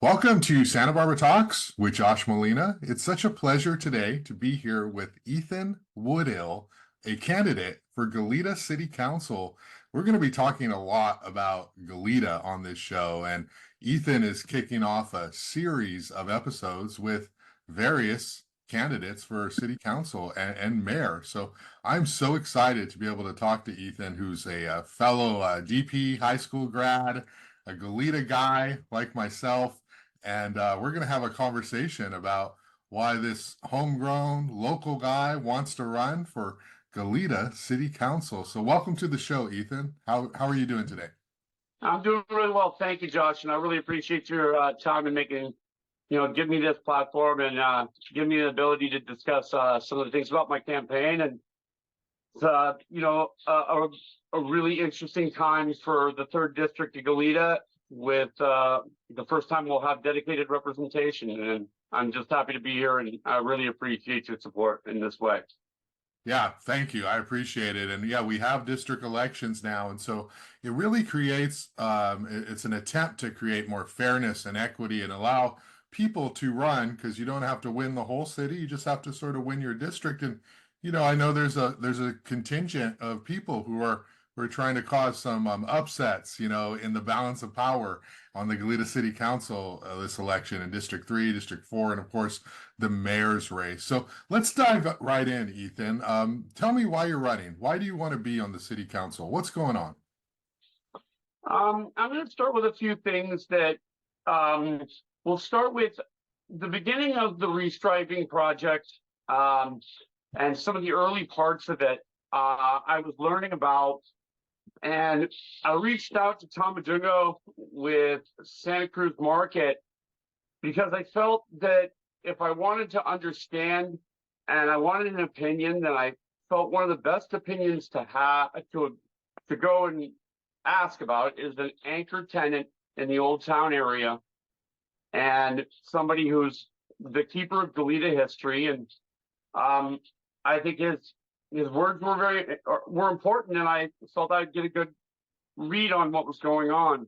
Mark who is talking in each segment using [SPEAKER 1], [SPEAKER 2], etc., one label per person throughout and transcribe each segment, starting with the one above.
[SPEAKER 1] Welcome to Santa Barbara Talks with Josh Molina. It's such a pleasure today to be here with Ethan Woodill, a candidate for Goleta City Council. We're going to be talking a lot about Goleta on this show, and Ethan is kicking off a series of episodes with various candidates for city council and mayor. So I'm so excited to be able to talk to Ethan, who's a fellow DP high school grad, a Goleta guy like myself. And we're going to have a conversation about why this homegrown local guy wants to run for Goleta City Council. So welcome to the show, Ethan. How are you doing today?
[SPEAKER 2] I'm doing really well. Thank you, Josh. And I really appreciate your time and making, give me this platform and give me the ability to discuss some of the things about my campaign. And it's, a really interesting time for the 3rd District of Goleta, with the first time we'll have dedicated representation, and I'm just happy to be here, and I really appreciate your support in this way.
[SPEAKER 1] Yeah, thank you. I appreciate it. And yeah, we have district elections now, and so it really creates it's an attempt to create more fairness and equity and allow people to run, because you don't have to win the whole city, you just have to sort of win your district. And I know there's a contingent of people who are trying to cause some upsets, in the balance of power on the Goleta City Council this election in District 3, District 4, and of course, the mayor's race. So let's dive right in, Ethan. Tell me why you're running. Why do you want to be on the city council? What's going on?
[SPEAKER 2] I'm going to start with a few things that we'll start with the beginning of the Restriping project and some of the early parts of it. I was learning about, and I reached out to Tom Madungo with Santa Cruz Market because I felt that if I wanted to understand and I wanted an opinion, then I felt one of the best opinions to have to go and ask about is an anchor tenant in the Old Town area and somebody who's the keeper of Goleta history. And I think his words were important, and I felt I'd get a good read on what was going on.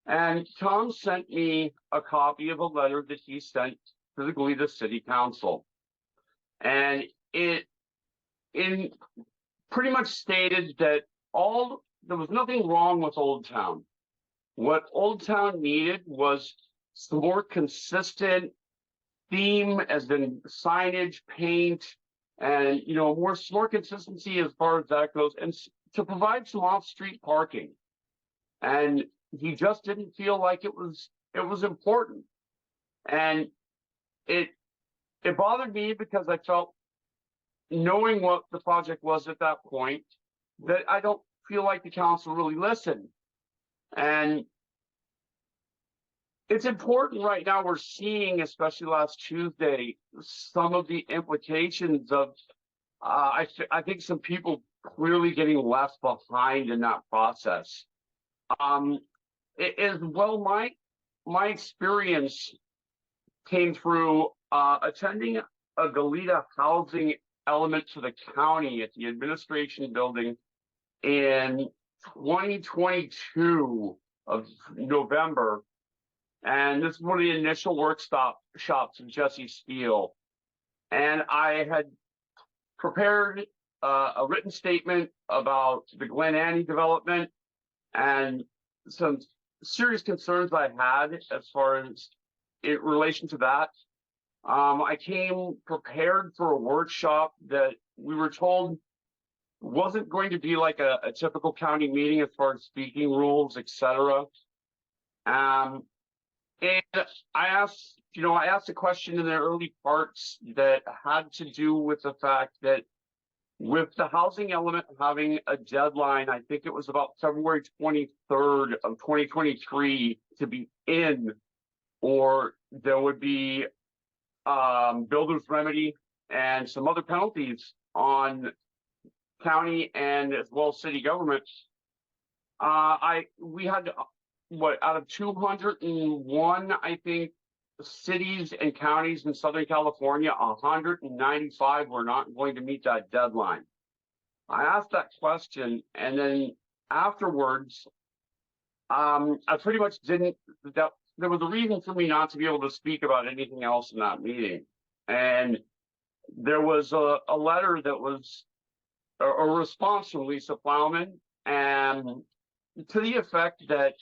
[SPEAKER 2] And Tom sent me a copy of a letter that he sent to the Goleta City Council, and it pretty much stated that there was nothing wrong with Old Town. What Old Town needed was some more consistent theme, as in signage, paint, and more consistency as far as that goes, and to provide some off-street parking. And he just didn't feel like it was important, and it bothered me because I felt, knowing what the project was at that point, that I don't feel like the council really listened. And it's important right now. We're seeing, especially last Tuesday, some of the implications of, I think, some people clearly getting left behind in that process. As well, my experience came through attending a Goleta housing element to the county at the administration building in 2022 of November. And this is one of the initial shops of Jesse Steele. And I had prepared a written statement about the Glen Annie development and some serious concerns I had as far as in relation to that. I came prepared for a workshop that we were told wasn't going to be like a typical county meeting as far as speaking rules, etc. And I asked a question in the early parts that had to do with the fact that with the housing element having a deadline, I think it was about February 23rd of 2023 to be in, or there would be builder's remedy and some other penalties on county and as well as city governments. We had out of 201, I think, cities and counties in Southern California, 195 were not going to meet that deadline. I asked that question, and then afterwards, I pretty much didn't. there was a reason for me not to be able to speak about anything else in that meeting. And there was a letter that was a response from Lisa Plowman, and to the effect that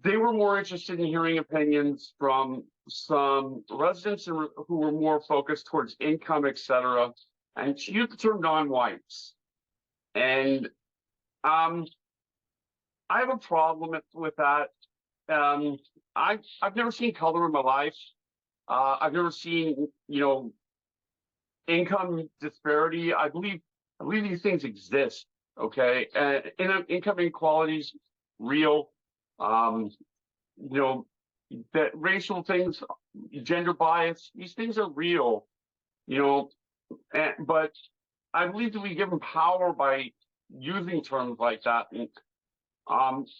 [SPEAKER 2] they were more interested in hearing opinions from some residents who were more focused towards income, etc. And she used the term non-whites. And I have a problem with that. I've never seen color in my life. I've never seen, income disparity. I believe these things exist. Okay, and income inequality is real. That racial things, gender bias, these things are real. But I believe that we give them power by using terms like that. And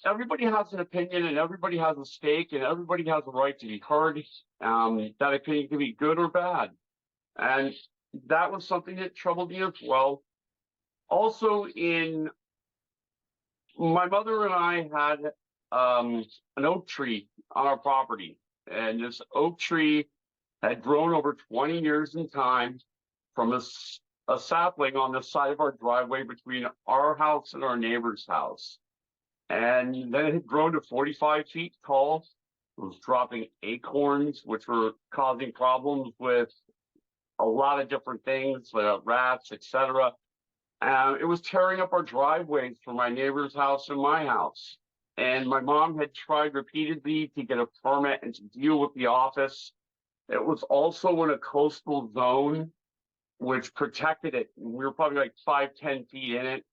[SPEAKER 2] everybody has an opinion, and everybody has a stake, and everybody has a right to be heard. That opinion can be good or bad, and that was something that troubled me as well. Also, my mother and I had an oak tree on our property, and this oak tree had grown over 20 years in time from a sapling on the side of our driveway between our house and our neighbor's house. And then it had grown to 45 feet tall. It was dropping acorns, which were causing problems with a lot of different things, rats, etc. It was tearing up our driveways for my neighbor's house and my house. And my mom had tried repeatedly to get a permit and to deal with the office. It was also in a coastal zone, which protected it. We were probably like 5-10 feet in it.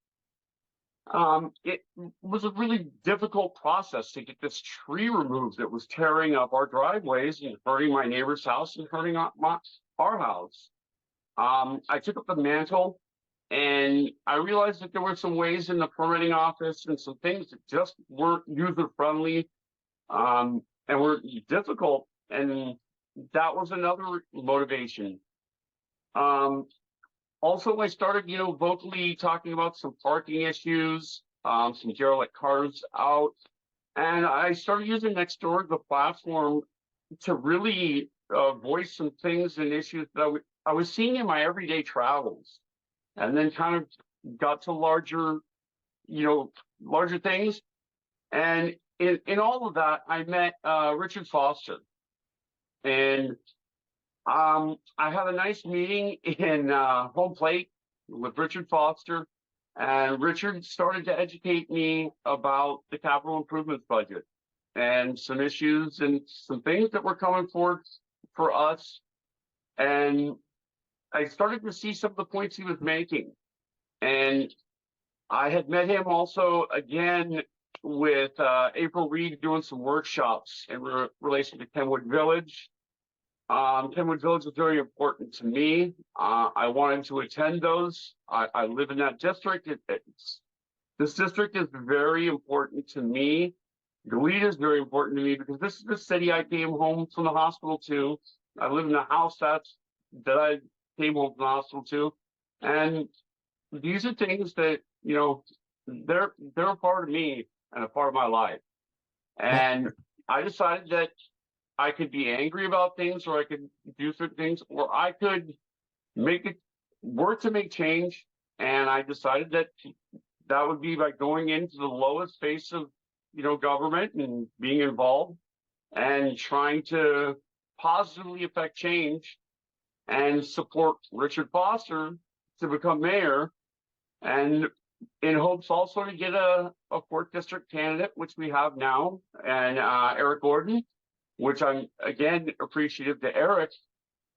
[SPEAKER 2] It was a really difficult process to get this tree removed that was tearing up our driveways and hurting my neighbor's house and hurting our house. I took up the mantle, and I realized that there were some ways in the permitting office and some things that just weren't user-friendly and were difficult, and that was another motivation. Also, I started, vocally talking about some parking issues, some derelict cars out, and I started using Nextdoor as a platform to really voice some things and issues that I was seeing in my everyday travels, and then kind of got to larger things. And in all of that, I met Richard Foster, and I had a nice meeting in Home Plate with Richard Foster, and Richard started to educate me about the capital improvements budget and some issues and some things that were coming forward for us. And I started to see some of the points he was making. And I had met him also again with April Reed doing some workshops in relation to Kenwood Village. Kenwood Village is very important to me. I wanted to attend those. I live in that district. This district is very important to me. Goleta is very important to me because this is the city I came home from the hospital to. I live in the house that I came home from the hospital to. And these are things that, they're a part of me and a part of my life. And I decided that I could be angry about things, or I could do certain things, or I could work to make change. And I decided that would be by going into the lowest face of, government and being involved and trying to positively affect change and support Richard Foster to become mayor, and in hopes also to get a 4th district candidate, which we have now, and Eric Gordon, which I'm again appreciative to Eric.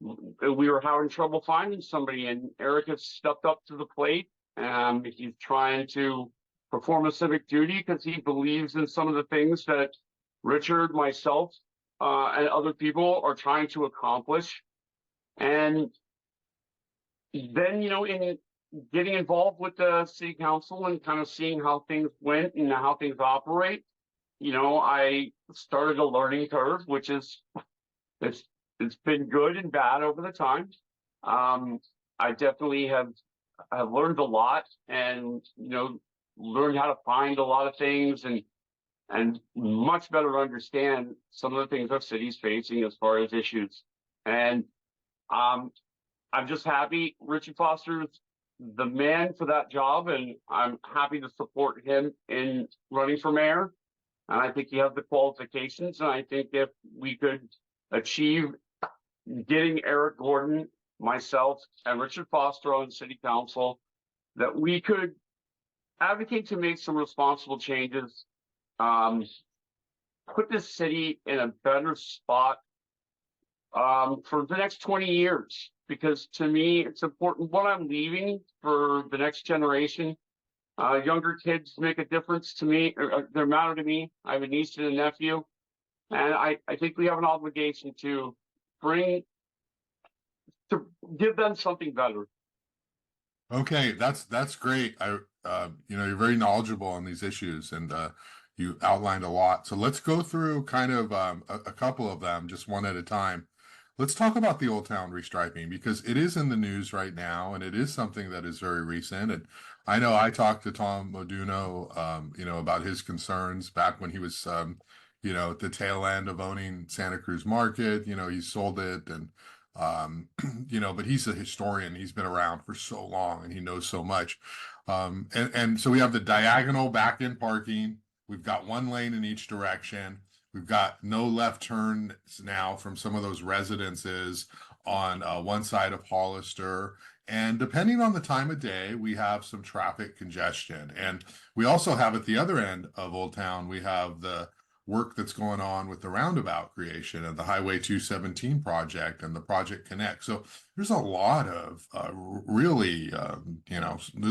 [SPEAKER 2] We were having trouble finding somebody, and Eric has stepped up to the plate. He's trying to perform a civic duty because he believes in some of the things that Richard, myself, and other people are trying to accomplish. And then, in getting involved with the city council and kind of seeing how things went and how things operate, I started a learning curve, which is, it's been good and bad over the time. I definitely have learned a lot, and learned how to find a lot of things, and and much better understand some of the things our city's facing as far as issues. And I'm just happy Richard Foster's the man for that job, and I'm happy to support him in running for mayor. And I think he has the qualifications, and I think if we could achieve getting Eric Gordon, myself, and Richard Foster on city council, that we could advocate to make some responsible changes, put this city in a better spot for the next 20 years. Because to me, it's important what I'm leaving for the next generation. Younger kids make a difference to me, or they matter to me. I have a niece and a nephew, and I think we have an obligation to give them something better.
[SPEAKER 1] Okay, that's great. You're very knowledgeable on these issues, and you outlined a lot. So let's go through kind of a couple of them, just one at a time. Let's talk about the Old Town restriping, because it is in the news right now, and it is something that is very recent. And I know I talked to Tom Moduno, about his concerns back when he was, at the tail end of owning Santa Cruz Market. He sold it, and but he's a historian. He's been around for so long, and he knows so much. And so we have the diagonal back-in parking. We've got one lane in each direction. We've got no left turns now from some of those residences on one side of Hollister. And depending on the time of day, we have some traffic congestion. And we also have at the other end of Old Town, we have the work that's going on with the roundabout creation and the Highway 217 project and the Project Connect. So there's a lot of there's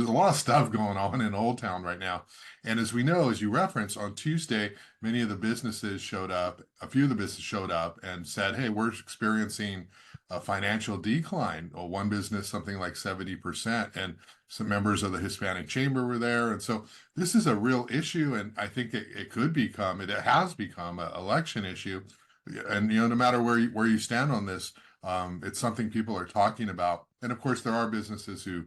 [SPEAKER 1] a lot of stuff going on in Old Town right now. And as we know, as you referenced, on Tuesday, many of the businesses showed up, a few of the businesses showed up and said, hey, we're experiencing a financial decline. Well, one business, something like 70%, and some members of the Hispanic Chamber were there. And so this is a real issue, and I think it has become an election issue. And, no matter where you stand on this, it's something people are talking about. And of course, there are businesses who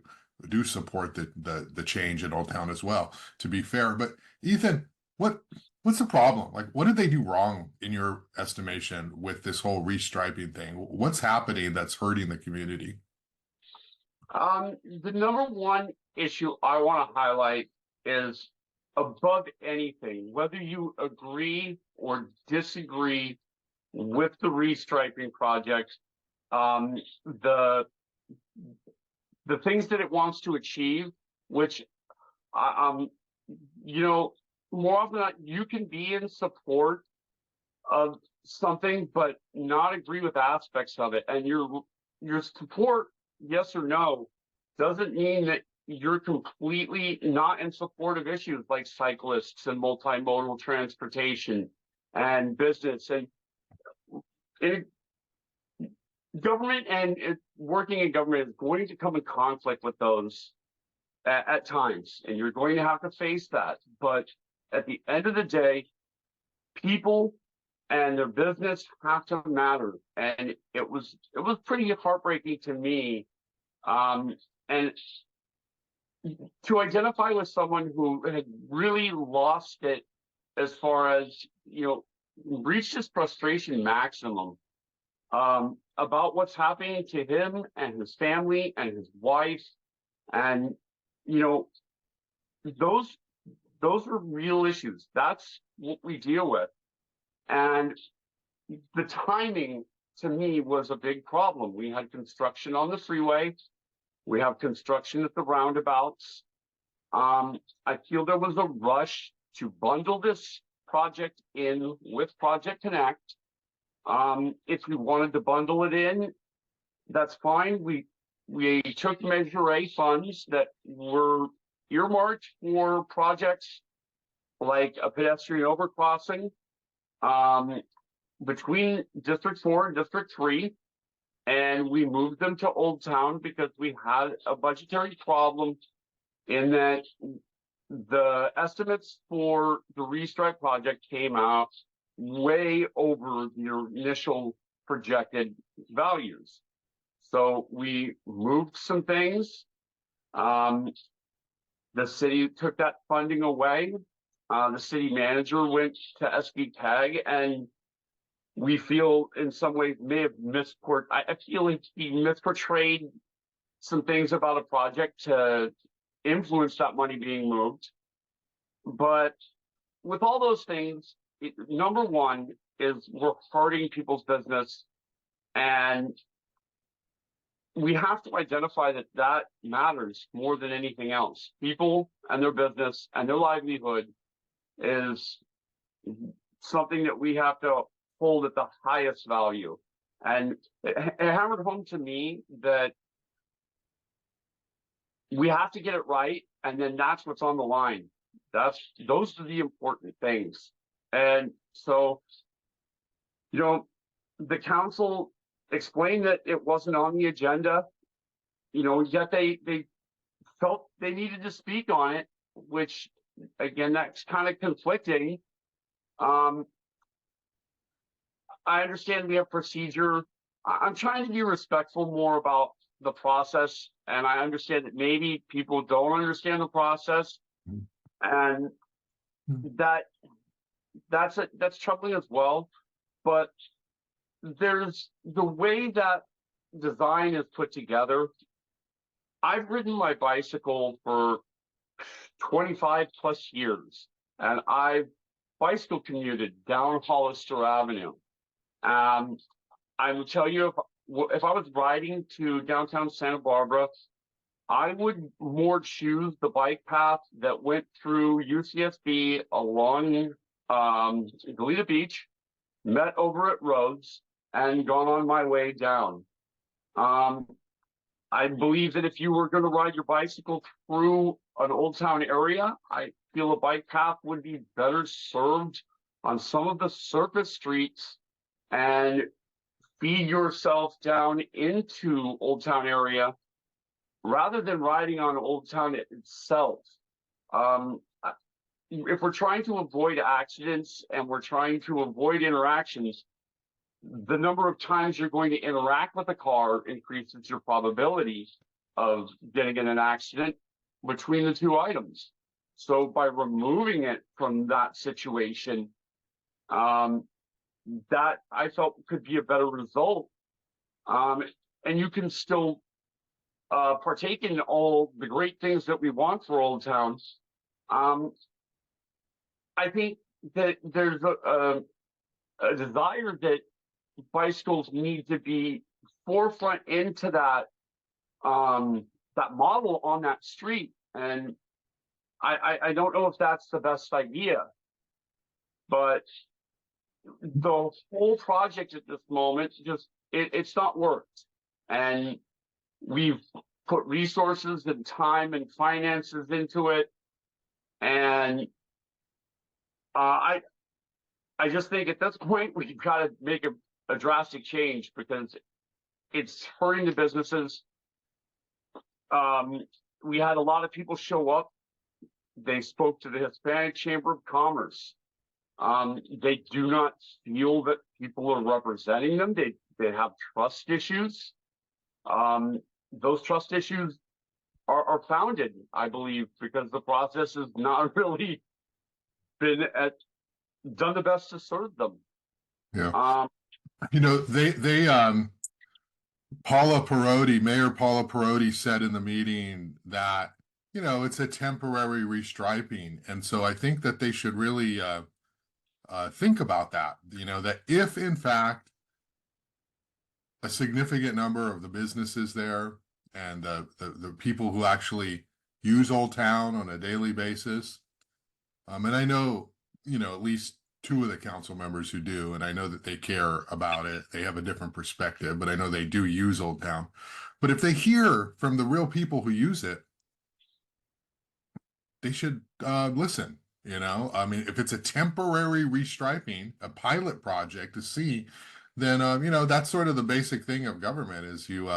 [SPEAKER 1] do support the change in Old Town as well, to be fair. But Ethan, what's the problem? Like, what did they do wrong in your estimation with this whole restriping thing? What's happening that's hurting the community?
[SPEAKER 2] The number one issue I want to highlight is, above anything, whether you agree or disagree with the restriping project, the things that it wants to achieve, which more often than not, you can be in support of something but not agree with aspects of it, and your support, yes or no, doesn't mean that you're completely not in support of issues like cyclists and multimodal transportation and business. And government and working in government is going to come in conflict with those at times, and you're going to have to face that. But at the end of the day, people and their business have to matter. And it was pretty heartbreaking to me, and to identify with someone who had really lost it, as far as, reached his frustration maximum about what's happening to him and his family and his wife. And those are real issues. That's what we deal with. And the timing, to me, was a big problem. We had construction on the freeway. We have construction at the roundabouts. I feel there was a rush to bundle this project in with Project Connect. If we wanted to bundle it in, that's fine. We took Measure A funds that were earmarked for projects like a pedestrian overcrossing between District 4 and District 3, and we moved them to Old Town because we had a budgetary problem in that the estimates for the restripe project came out way over the initial projected values. So we moved some things. The city took that funding away. The city manager went to SB Tag, and we feel in some ways may have I feel like he misportrayed some things about a project to influence that money being moved. But with all those things, number one is we're hurting people's business, and we have to identify that that matters more than anything else. People and their business and their livelihood is something that we have to hold at the highest value. And it hammered home to me that we have to get it right, and then that's what's on the line. Those are the important things. And so, you know, the council explained that it wasn't on the agenda, you know, yet they felt they needed to speak on it, which again, that's kind of conflicting. I understand we have procedure. I'm trying to be respectful more about the process, and I understand that maybe people don't understand the process, and that's troubling as well. But there's the way that design is put together. I've ridden my bicycle for 25 plus years, and I've bicycle commuted down Hollister Avenue. I will tell you, if I was riding to downtown Santa Barbara, I would more choose the bike path that went through UCSB along Goleta Beach, met over at Rhodes, and gone on my way down. I believe that if you were going to ride your bicycle through an Old Town area, I feel a bike path would be better served on some of the surface streets and feed yourself down into Old Town area rather than riding on Old Town itself. If we're trying to avoid accidents and we're trying to avoid interactions, the number of times you're going to interact with a car increases your probability of getting in an accident between the two items. So by removing it from that situation, that I felt could be a better result. And you can still partake in all the great things that we want for Old Town. I think that there's a desire that bicycles need to be forefront into that that model on that street, and I don't know if that's the best idea, but the whole project at this moment it's not worked, and we've put resources and time and finances into it, and I just think at this point we've got to make a drastic change because it's hurting the businesses. We had a lot of people show up. They spoke to the Hispanic Chamber of Commerce. They do not feel that people are representing them. They have trust issues. Those trust issues are founded, I believe, because the process has not really been done the best to serve them.
[SPEAKER 1] Yeah. You know, Mayor Paula Perotti said in the meeting that, you know, it's a temporary restriping. And so I think that they should really think about that, you know, that if in fact a significant number of the businesses there and the people who actually use Old Town on a daily basis, and I know, you know, at least two of the council members who do, and I know that they care about it. They have a different perspective, but I know they do use Old Town. But if they hear from the real people who use it, they should listen, you know? I mean, if it's a temporary restriping, a pilot project to see, then, you know, that's sort of the basic thing of government is you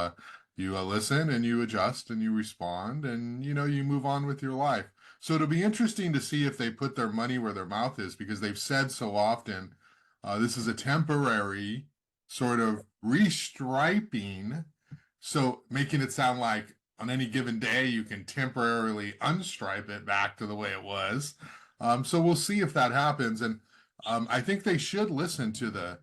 [SPEAKER 1] listen and you adjust and you respond and, you know, you move on with your life. So it'll be interesting to see if they put their money where their mouth is, because they've said so often, this is a temporary sort of restriping. So making it sound like on any given day, you can temporarily unstripe it back to the way it was. So we'll see if that happens. And I think they should listen to the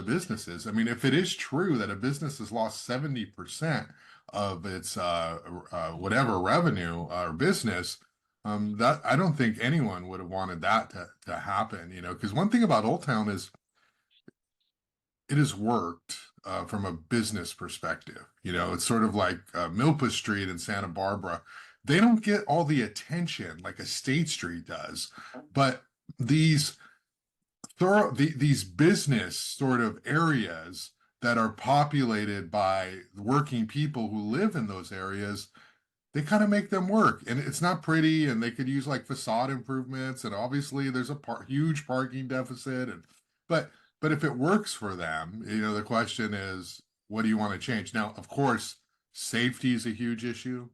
[SPEAKER 1] businesses. I mean, if it is true that a business has lost 70% of its whatever revenue or business, that I don't think anyone would have wanted that to happen, you know, because one thing about Old Town is it has worked from a business perspective. You know, it's sort of like Milpa Street in Santa Barbara. They don't get all the attention like a State Street does, but these these business sort of areas that are populated by working people who live in those areas, they kind of make them work. And it's not pretty, and they could use like facade improvements, and obviously there's a huge parking deficit. And but but if it works for them, you know, the question is, what do you want to change? Now, of course, safety is a huge issue.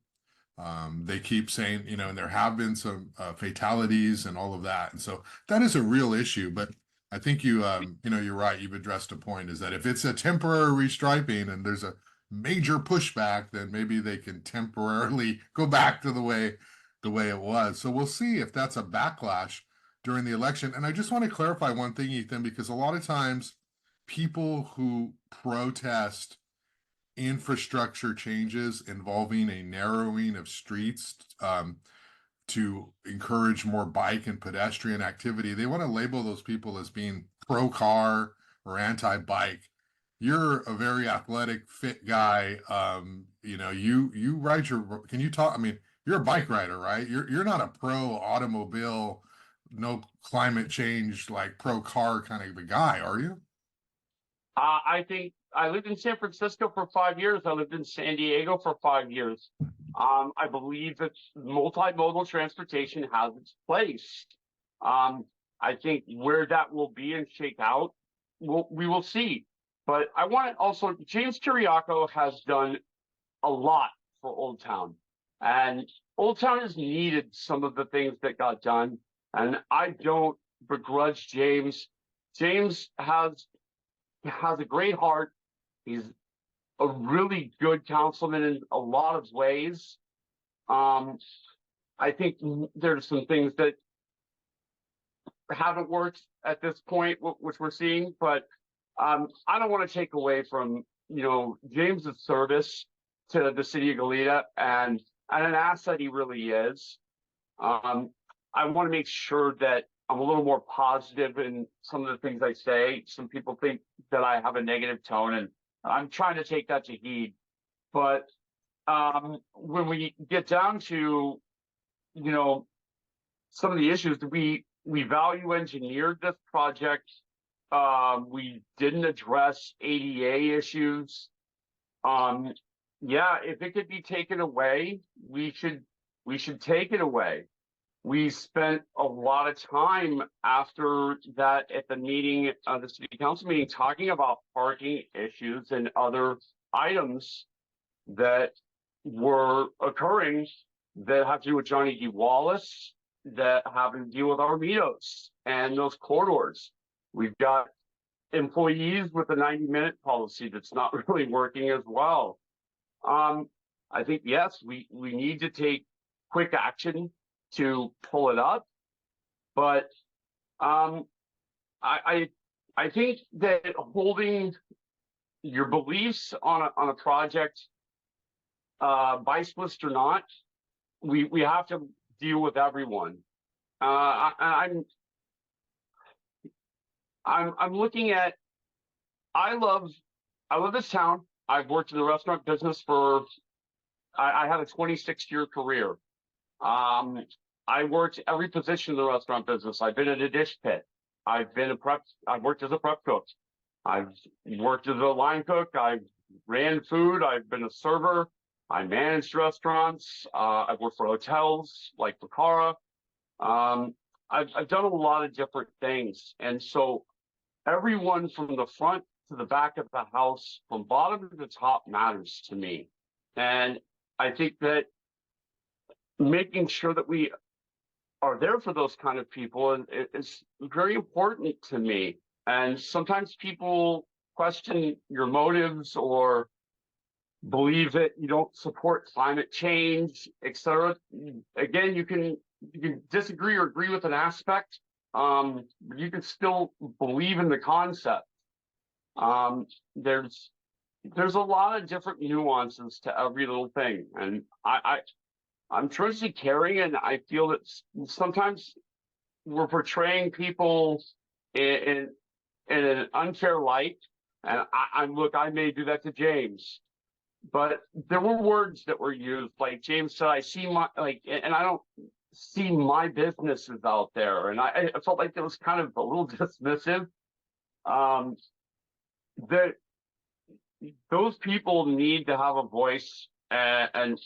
[SPEAKER 1] They keep saying, you know, and there have been some fatalities and all of that, and so that is a real issue. But I think you know, you're right. You've addressed a point, is that if it's a temporary restriping and there's a major pushback, then maybe they can temporarily go back to the way it was. So we'll see if that's a backlash during the election. And I just want to clarify one thing, Ethan, because a lot of times people who protest infrastructure changes involving a narrowing of streets to encourage more bike and pedestrian activity, they want to label those people as being pro car or anti-bike. You're a very athletic, fit guy. You know, you ride your. Can you talk? I mean, you're a bike rider, right? You're not a pro automobile, no climate change, like pro car kind of a guy, are you?
[SPEAKER 2] I think I lived in San Francisco for 5 years. I lived in San Diego for 5 years. I believe that multimodal transportation has its place. I think where that will be and shake out, we will see. But I want to also, James Kiriakou has done a lot for Old Town. And Old Town has needed some of the things that got done. And I don't begrudge James. James has a great heart. He's a really good councilman in a lot of ways. I think there's some things that haven't worked at this point, which we're seeing, but I don't want to take away from, you know, James's service to the city of Goleta and an asset he really is. I want to make sure that I'm a little more positive in some of the things I say. Some people think that I have a negative tone, and I'm trying to take that to heed. But when we get down to, you know, some of the issues, we value engineered this project. We didn't address ADA issues. Yeah, if it could be taken away, we should take it away. We spent a lot of time after that at the meeting, the city council meeting, talking about parking issues and other items that were occurring that have to do with Johnny D. Wallace, that have to deal with our Armidos and those corridors. We've got employees with a 90-minute policy that's not really working as well. I think, yes, we need to take quick action to pull it up, but I think that holding your beliefs on a project, bicyclist or not, we have to deal with everyone. I'm looking at. I love this town. I've worked in the restaurant business for. I had a 26-year career. I worked every position in the restaurant business. I've been in a dish pit. I've worked as a prep cook. I've worked as a line cook. I've ran food. I've been a server. I managed restaurants. I've worked for hotels like Bacara. I've done a lot of different things. And so everyone from the front to the back of the house, from bottom to the top, matters to me. And I think that making sure that we are there for those kind of people is very important to me. And sometimes people question your motives or believe that you don't support climate change, etc. Again, you can you can disagree or agree with an aspect, but you can still believe in the concept. There's a lot of different nuances to every little thing, and I'm truly caring, and I feel that sometimes we're portraying people in an unfair light. And I may do that to James, but there were words that were used, like James said, I see my, like, and I don't see my businesses out there. And I felt like it was kind of a little dismissive. That those people need to have a voice, and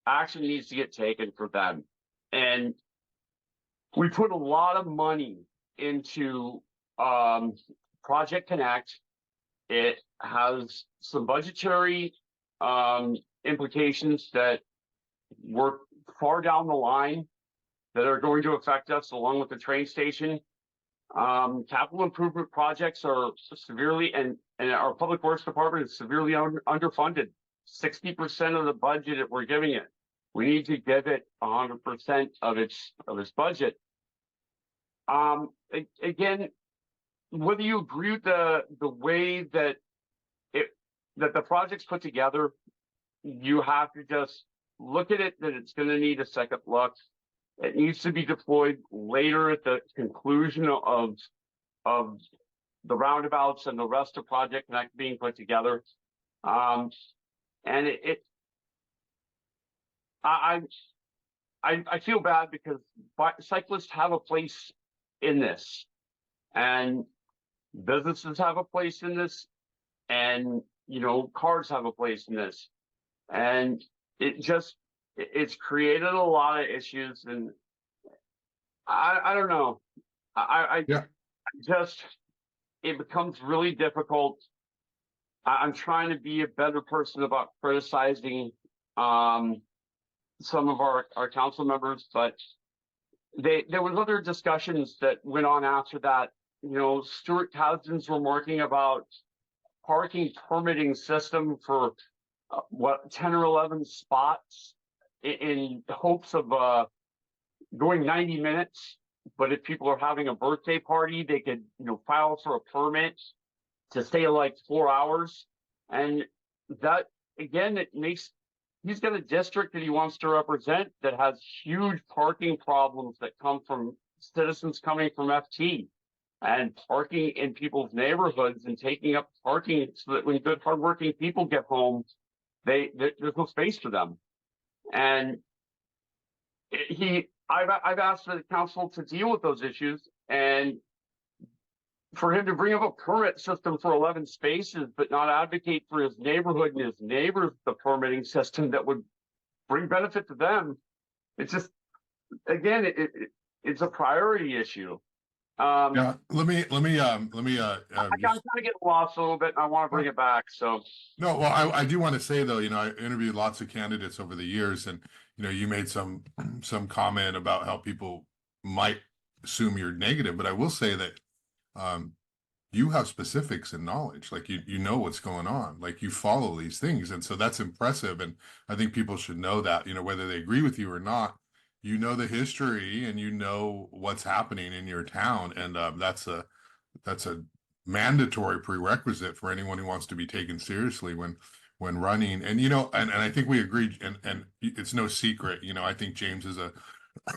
[SPEAKER 2] action needs to get taken for them. And we put a lot of money into Project Connect. It has some budgetary implications that work far down the line that are going to affect us, along with the train station. Capital improvement projects are severely, and our public works department is severely underfunded. 60% of the budget that we're giving it. We need to give it 100% of its budget. Again, whether you agree with the way that the project's put together, you have to just look at it, that it's going to need a second look. It needs to be deployed later at the conclusion of the roundabouts and the rest of Project Connect being put together. And I feel bad because cyclists have a place in this, and businesses have a place in this, and cars have a place in this, and it's created a lot of issues, and I don't know. It becomes really difficult. I'm trying to be a better person about criticizing some of our council members, but there was other discussions that went on after that. Stuart Townsend's were working about parking permitting system for 10 or 11 spots in hopes of going 90 minutes. But if people are having a birthday party, they could file for a permit to stay like 4 hours. And that, again, he's got a district that he wants to represent that has huge parking problems that come from citizens coming from FT and parking in people's neighborhoods and taking up parking so that when good hardworking people get home, there's no space for them. And I've asked the council to deal with those issues, and for him to bring up a permit system for 11 spaces, but not advocate for his neighborhood and his neighbors, the permitting system that would bring benefit to them. It's just, again, it's a priority issue.
[SPEAKER 1] Yeah, let me
[SPEAKER 2] I'm kind of getting lost a little bit, and I want to bring it back. So
[SPEAKER 1] no, well, I do want to say though, I interviewed lots of candidates over the years, and you made some comment about how people might assume you're negative, but I will say that you have specifics and knowledge, like you know what's going on, like you follow these things, and so that's impressive. And I think people should know that, whether they agree with you or not, the history and what's happening in your town, and that's a mandatory prerequisite for anyone who wants to be taken seriously when running. And and I think we agreed, and it's no secret, I think James is a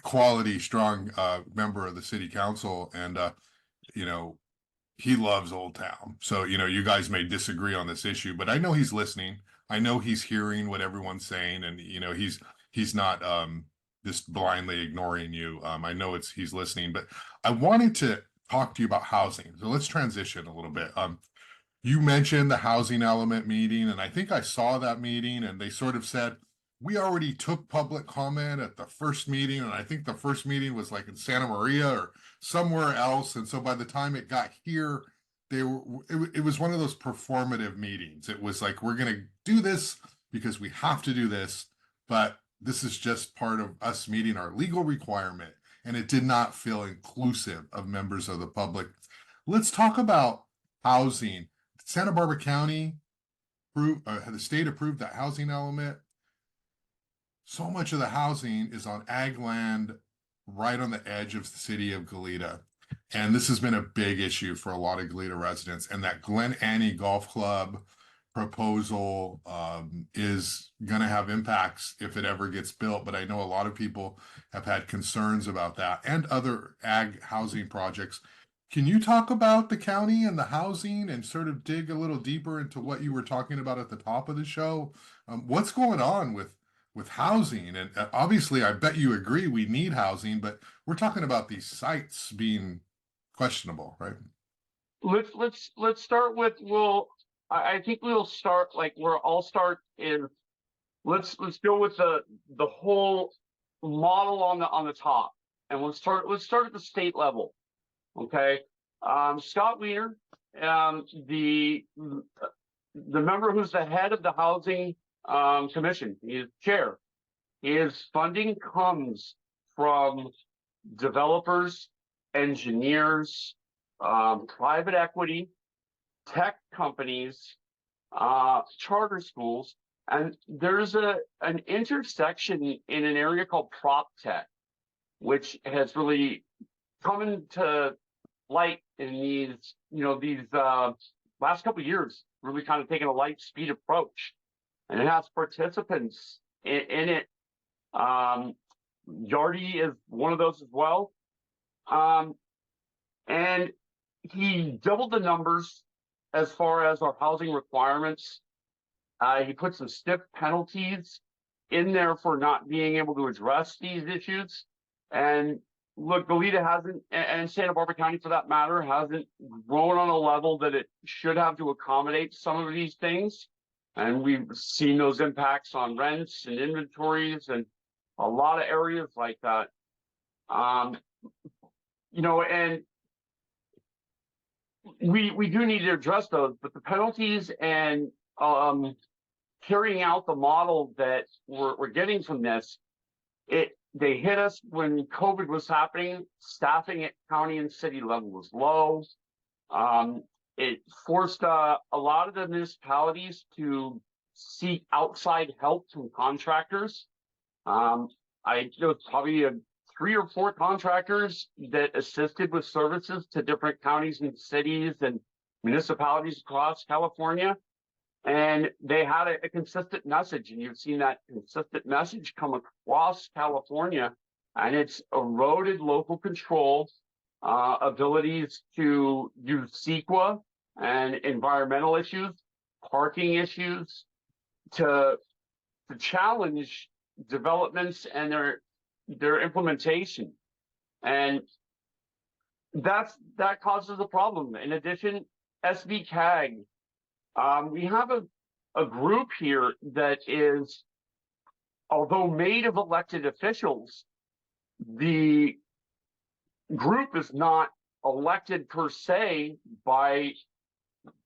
[SPEAKER 1] quality, strong member of the city council, and he loves Old Town. So you guys may disagree on this issue, but I know he's listening. I know he's hearing what everyone's saying, and he's not just blindly ignoring you. I know he's listening. But I wanted to talk to you about housing. So let's transition a little bit. You mentioned the housing element meeting, and I think I saw that meeting, and they sort of said, we already took public comment at the first meeting, and I think the first meeting was like in Santa Maria or somewhere else. And so by the time it got here, it was one of those performative meetings. It was like, we're going to do this because we have to do this, but this is just part of us meeting our legal requirement. And it did not feel inclusive of members of the public. Let's talk about housing. Santa Barbara County the state approved that housing element. So much of the housing is on ag land right on the edge of the city of Goleta. And this has been a big issue for a lot of Goleta residents. And that Glen Annie Golf Club proposal is going to have impacts if it ever gets built. But I know a lot of people have had concerns about that and other ag housing projects. Can you talk about the county and the housing and sort of dig a little deeper into what you were talking about at the top of the show? What's going on with housing? And obviously, I bet you agree we need housing, but we're talking about these sites being questionable, right?
[SPEAKER 2] Let's start with I think we'll start like where I'll start in let's go with the whole model on the top, and let's start at the state level. Okay. Scott Wiener, the member who's the head of the housing commission, he is chair. His funding comes from developers, engineers, private equity, tech companies, charter schools, and there's an intersection in an area called prop tech, which has really come into light in these last couple of years, really kind of taking a light speed approach, and it has participants in it. Yardy is one of those as well. And he doubled the numbers as far as our housing requirements. He put some stiff penalties in there for not being able to address these issues. And look, Goleta hasn't, and Santa Barbara County for that matter, hasn't grown on a level that it should have to accommodate some of these things. And we've seen those impacts on rents and inventories and a lot of areas like that. And we do need to address those, but the penalties and carrying out the model that we're getting from this, they hit us when COVID was happening. Staffing at county and city level was low. It forced a lot of the municipalities to seek outside help from contractors. There was probably 3 or 4 contractors that assisted with services to different counties and cities and municipalities across California. And they had a consistent message, and you've seen that consistent message come across California, and it's eroded local control, abilities to use CEQA and environmental issues, parking issues, to challenge developments and their implementation. And that causes a problem. In addition, SB CAG, we have a group here that is, although made of elected officials, the group is not elected per se by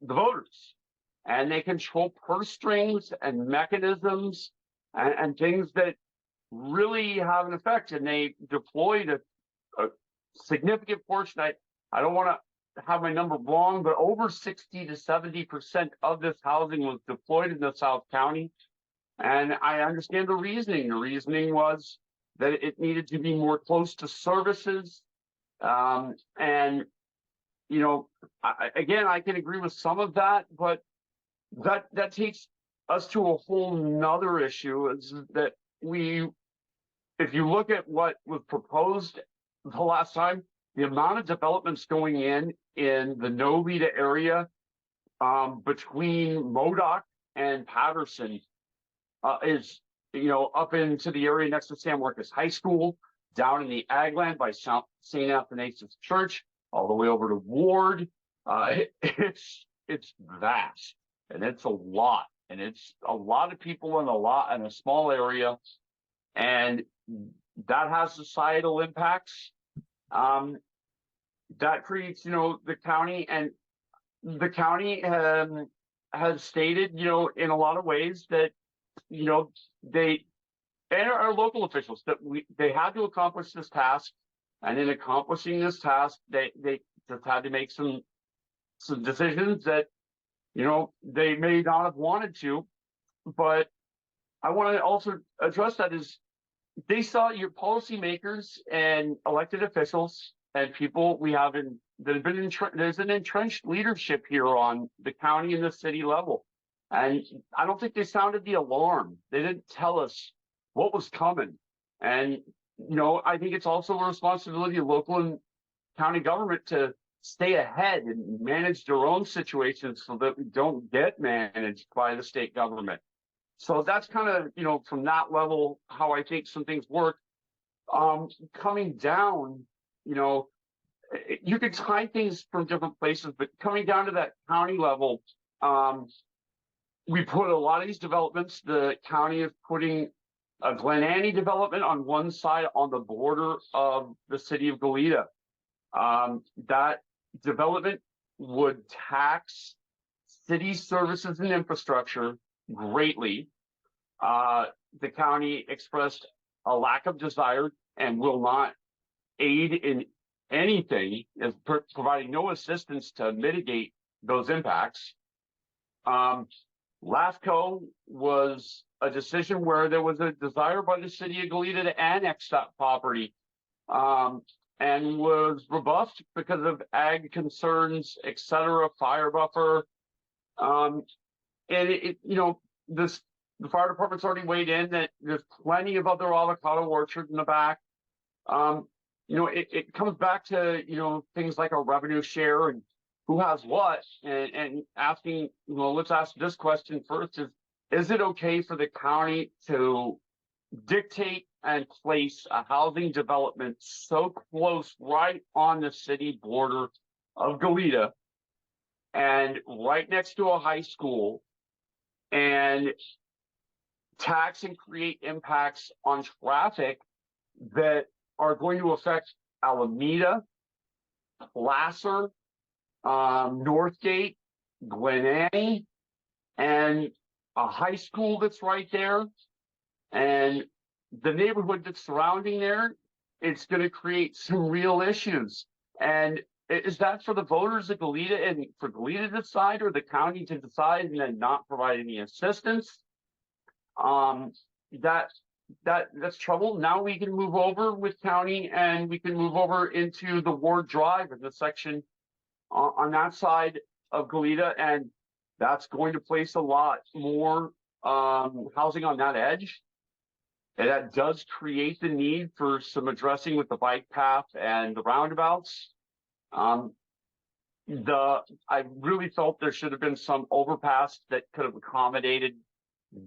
[SPEAKER 2] the voters. And they control purse strings and mechanisms and things that really have an effect. And they deployed a significant portion. I don't want to have my number wrong, but over 60 to 70% of this housing was deployed in the South County. And I understand the reasoning. The reasoning was that it needed to be more close to services. And, again, I can agree with some of that, but that takes us to a whole nother issue, is that if you look at what was proposed the last time, the amount of developments going in the Goleta area between Modoc and Patterson is, up into the area next to San Marcos High School, down in the ag land by St. Athanasius Church, all the way over to Ward. It's vast, and it's a lot, and it's a lot of people in a small area, and that has societal impacts. That creates, the county, and the county has stated, in a lot of ways that, they and our local officials that they had to accomplish this task, and in accomplishing this task, they just had to make some decisions that, they may not have wanted to. But I want to also address that is they saw your policymakers and elected officials and people we have that have been there's an entrenched leadership here on the county and the city level. And I don't think they sounded the alarm. They didn't tell us what was coming. And, I think it's also a responsibility of local and county government to stay ahead and manage their own situations so that we don't get managed by the state government. So that's kind of, from that level, how I think some things work. Coming down, you could tie things from different places, but coming down to that county level, we put a lot of these developments. The county is putting a Glen Annie development on one side on the border of the city of Goleta. That development would tax city services and infrastructure greatly. The county expressed a lack of desire and will not aid in anything, as providing no assistance to mitigate those impacts. LAFCO was a decision where there was a desire by the city of Goleta to annex that property, and was rebuffed because of ag concerns, etc., fire buffer. And the fire department's already weighed in that there's plenty of other avocado orchards in the back. It comes back to, things like a revenue share and who has what, and asking, let's ask this question first: is it okay for the county to dictate and place a housing development so close right on the city border of Goleta and right next to a high school, and tax and create impacts on traffic that are going to affect Alameda, Placer, Northgate, Glen Annie, and a high school that's right there, and the neighborhood that's surrounding there? It's going to create some real issues. And is that for the voters of Goleta and for Goleta to decide, or the county to decide and then not provide any assistance? That's trouble. Now we can move over with county, and we can move over into the Ward Drive and the section on that side of Goleta, and that's going to place a lot more housing on that edge. And that does create the need for some addressing with the bike path and the roundabouts. I really felt there should have been some overpass that could have accommodated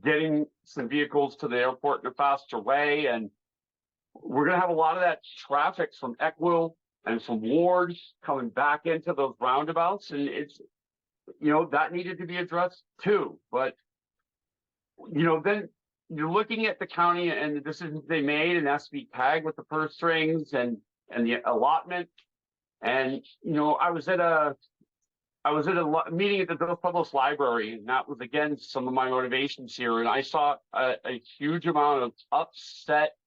[SPEAKER 2] getting some vehicles to the airport in a faster way. And we're going to have a lot of that traffic from Eckville and from Ward coming back into those roundabouts. And it's, that needed to be addressed too. But, then you're looking at the county and the decisions they made, and SB PAG with the purse strings and the allotment. And, I was at a meeting at the Dos Pueblos Library, and that was, again, some of my motivations here. And I saw a huge amount of upset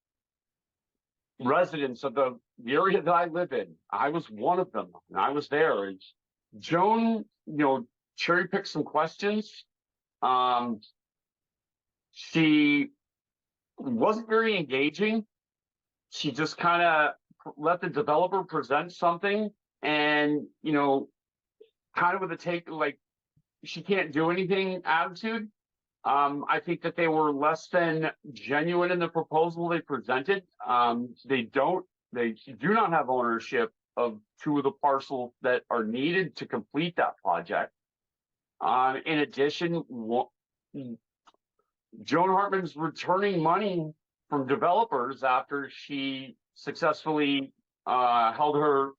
[SPEAKER 2] residents of the area that I live in. I was one of them, and I was there. And Joan, cherry picked some questions. She wasn't very engaging. She just kind of let the developer present something, and, kind of with a take like she can't do anything attitude. I think that they were less than genuine in the proposal they presented. They do not have ownership of two of the parcels that are needed to complete that project. In addition, Joan Hartman's returning money from developers after she successfully held her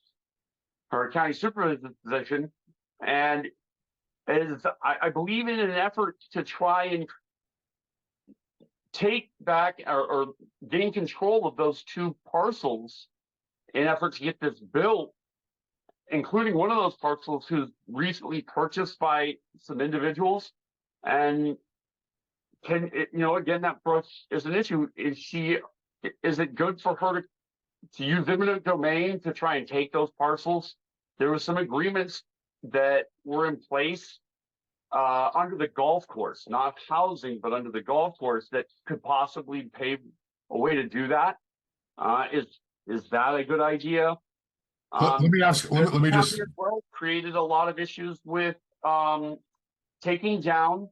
[SPEAKER 2] county supervisor position, and I believe in an effort to try and take back or gain control of those two parcels in effort to get this built, including one of those parcels who's recently purchased by some individuals. And again, that is an issue. Is it good for her to use eminent domain to try and take those parcels? There were some agreements that were in place under the golf course, not housing, but under the golf course, that could possibly pay a way to do that. Is that a good idea?
[SPEAKER 1] Let me ask, let me just,
[SPEAKER 2] Created a lot of issues with taking down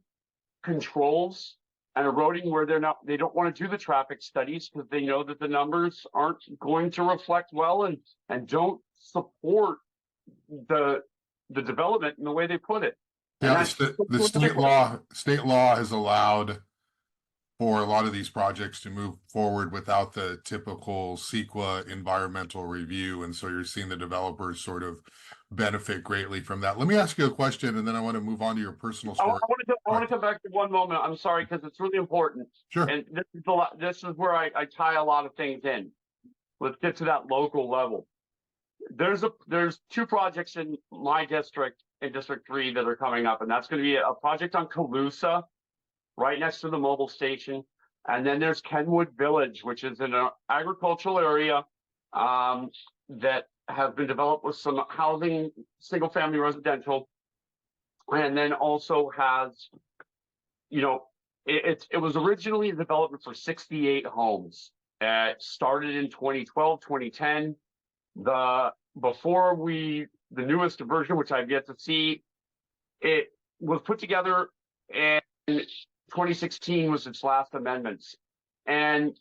[SPEAKER 2] controls and eroding where they don't want to do the traffic studies because they know that the numbers aren't going to reflect well and don't support the development in the way they put it.
[SPEAKER 1] yeah, the state law has allowed for a lot of these projects to move forward without the typical CEQA environmental review. And so you're seeing the developers sort of benefit greatly from that. Let me ask you a question, and then I want to move on to your personal story.
[SPEAKER 2] I want to come back to one moment. I'm sorry, because it's really important.
[SPEAKER 1] Sure.
[SPEAKER 2] And this is where I tie a lot of things in. Let's get to that local level. There's two projects in my district, in District 3, that are coming up, and that's going to be a project on Calusa, right next to the mobile station. And then there's Kenwood Village, which is in an agricultural area that has been developed with some housing, single family residential. And then also has, you know, it was originally a development for 68 homes. It started in 2012, 2010. The newest version, which I've yet to see, it was put together, and 2016 was its last amendments, and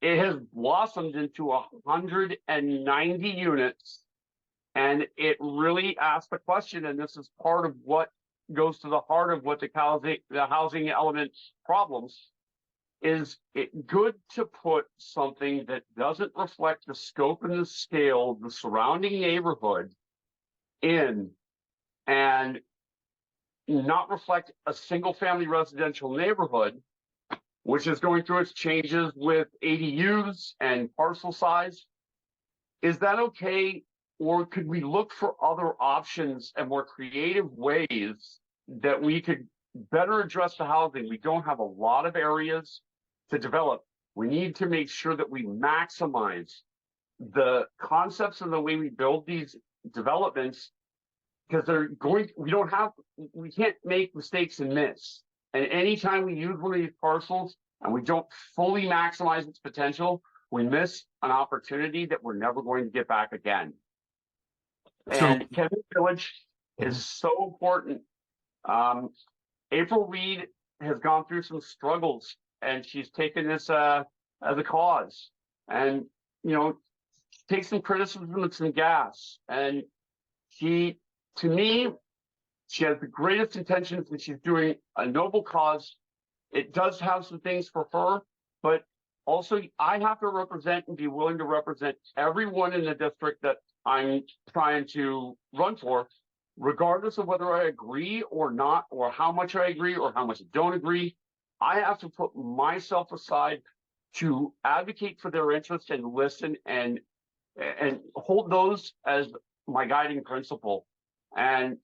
[SPEAKER 2] it has blossomed into 190 units. And it really asks the question, and this is part of what goes to the heart of what the housing element problems. Is it good to put something that doesn't reflect the scope and the scale of the surrounding neighborhood in, and not reflect a single family residential neighborhood, which is going through its changes with ADUs and parcel size? Is that okay? Or could we look for other options and more creative ways that we could better address the housing? We don't have a lot of areas to develop. We need to make sure that we maximize the concepts and the way we build these developments, because we can't make mistakes and miss. And anytime we use one of these parcels and we don't fully maximize its potential, we miss an opportunity that we're never going to get back again. And Kenwood Village is so important. April Reed has gone through some struggles, and she's taken this as a cause, and take some criticism and some gas. And to me, she has the greatest intentions, and she's doing a noble cause. It does have some things for her, but also I have to represent and be willing to represent everyone in the district that I'm trying to run for, regardless of whether I agree or not, or how much I agree or how much I don't agree. I have to put myself aside to advocate for their interests and listen and hold those as my guiding principle. And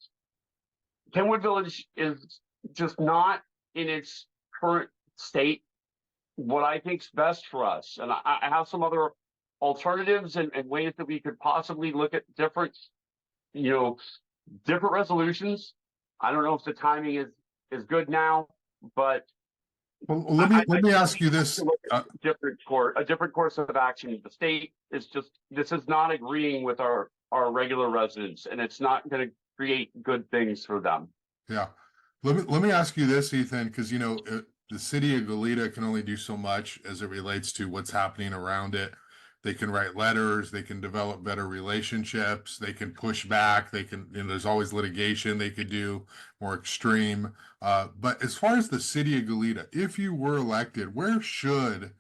[SPEAKER 2] Kenwood Village is just not in its current state what I think is best for us. And I have some other alternatives and ways that we could possibly look at different resolutions. I don't know if the timing is good now, but
[SPEAKER 1] let me ask you this:
[SPEAKER 2] a different course of action. The state is this is not agreeing with our regular residents, and it's not going to create good things for them.
[SPEAKER 1] Yeah, let me ask you this, Ethan, because the city of Goleta can only do so much as it relates to what's happening around it. They can write letters, they can develop better relationships, they can push back, they can, there's always litigation they could do, more extreme. But as far as the city of Goleta, if you were elected, where should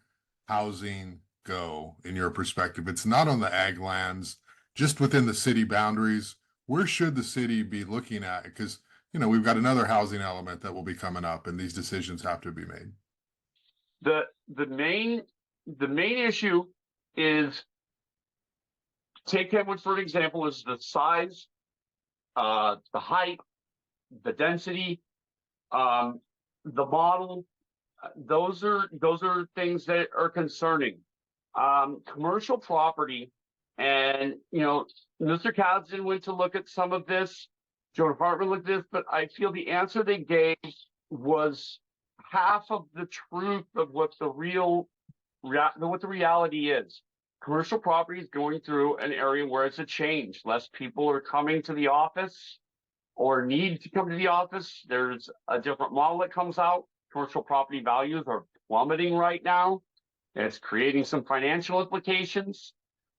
[SPEAKER 1] housing go in your perspective? It's not on the ag lands, just within the city boundaries. Where should the city be looking at? Because, we've got another housing element that will be coming up, and these decisions have to be made.
[SPEAKER 2] The main issue is, take Kenwood for an example, is the size, the height, the density, the model. Those are things that are concerning. Commercial property, and Mr. Kasdan went to look at some of this. Joe Department looked at this, but I feel the answer they gave was half of the truth of what the real what the reality is. Commercial property is going through an area where it's a change. Less people are coming to the office or need to come to the office. There's a different model that comes out. Commercial property values are plummeting right now. It's creating some financial implications.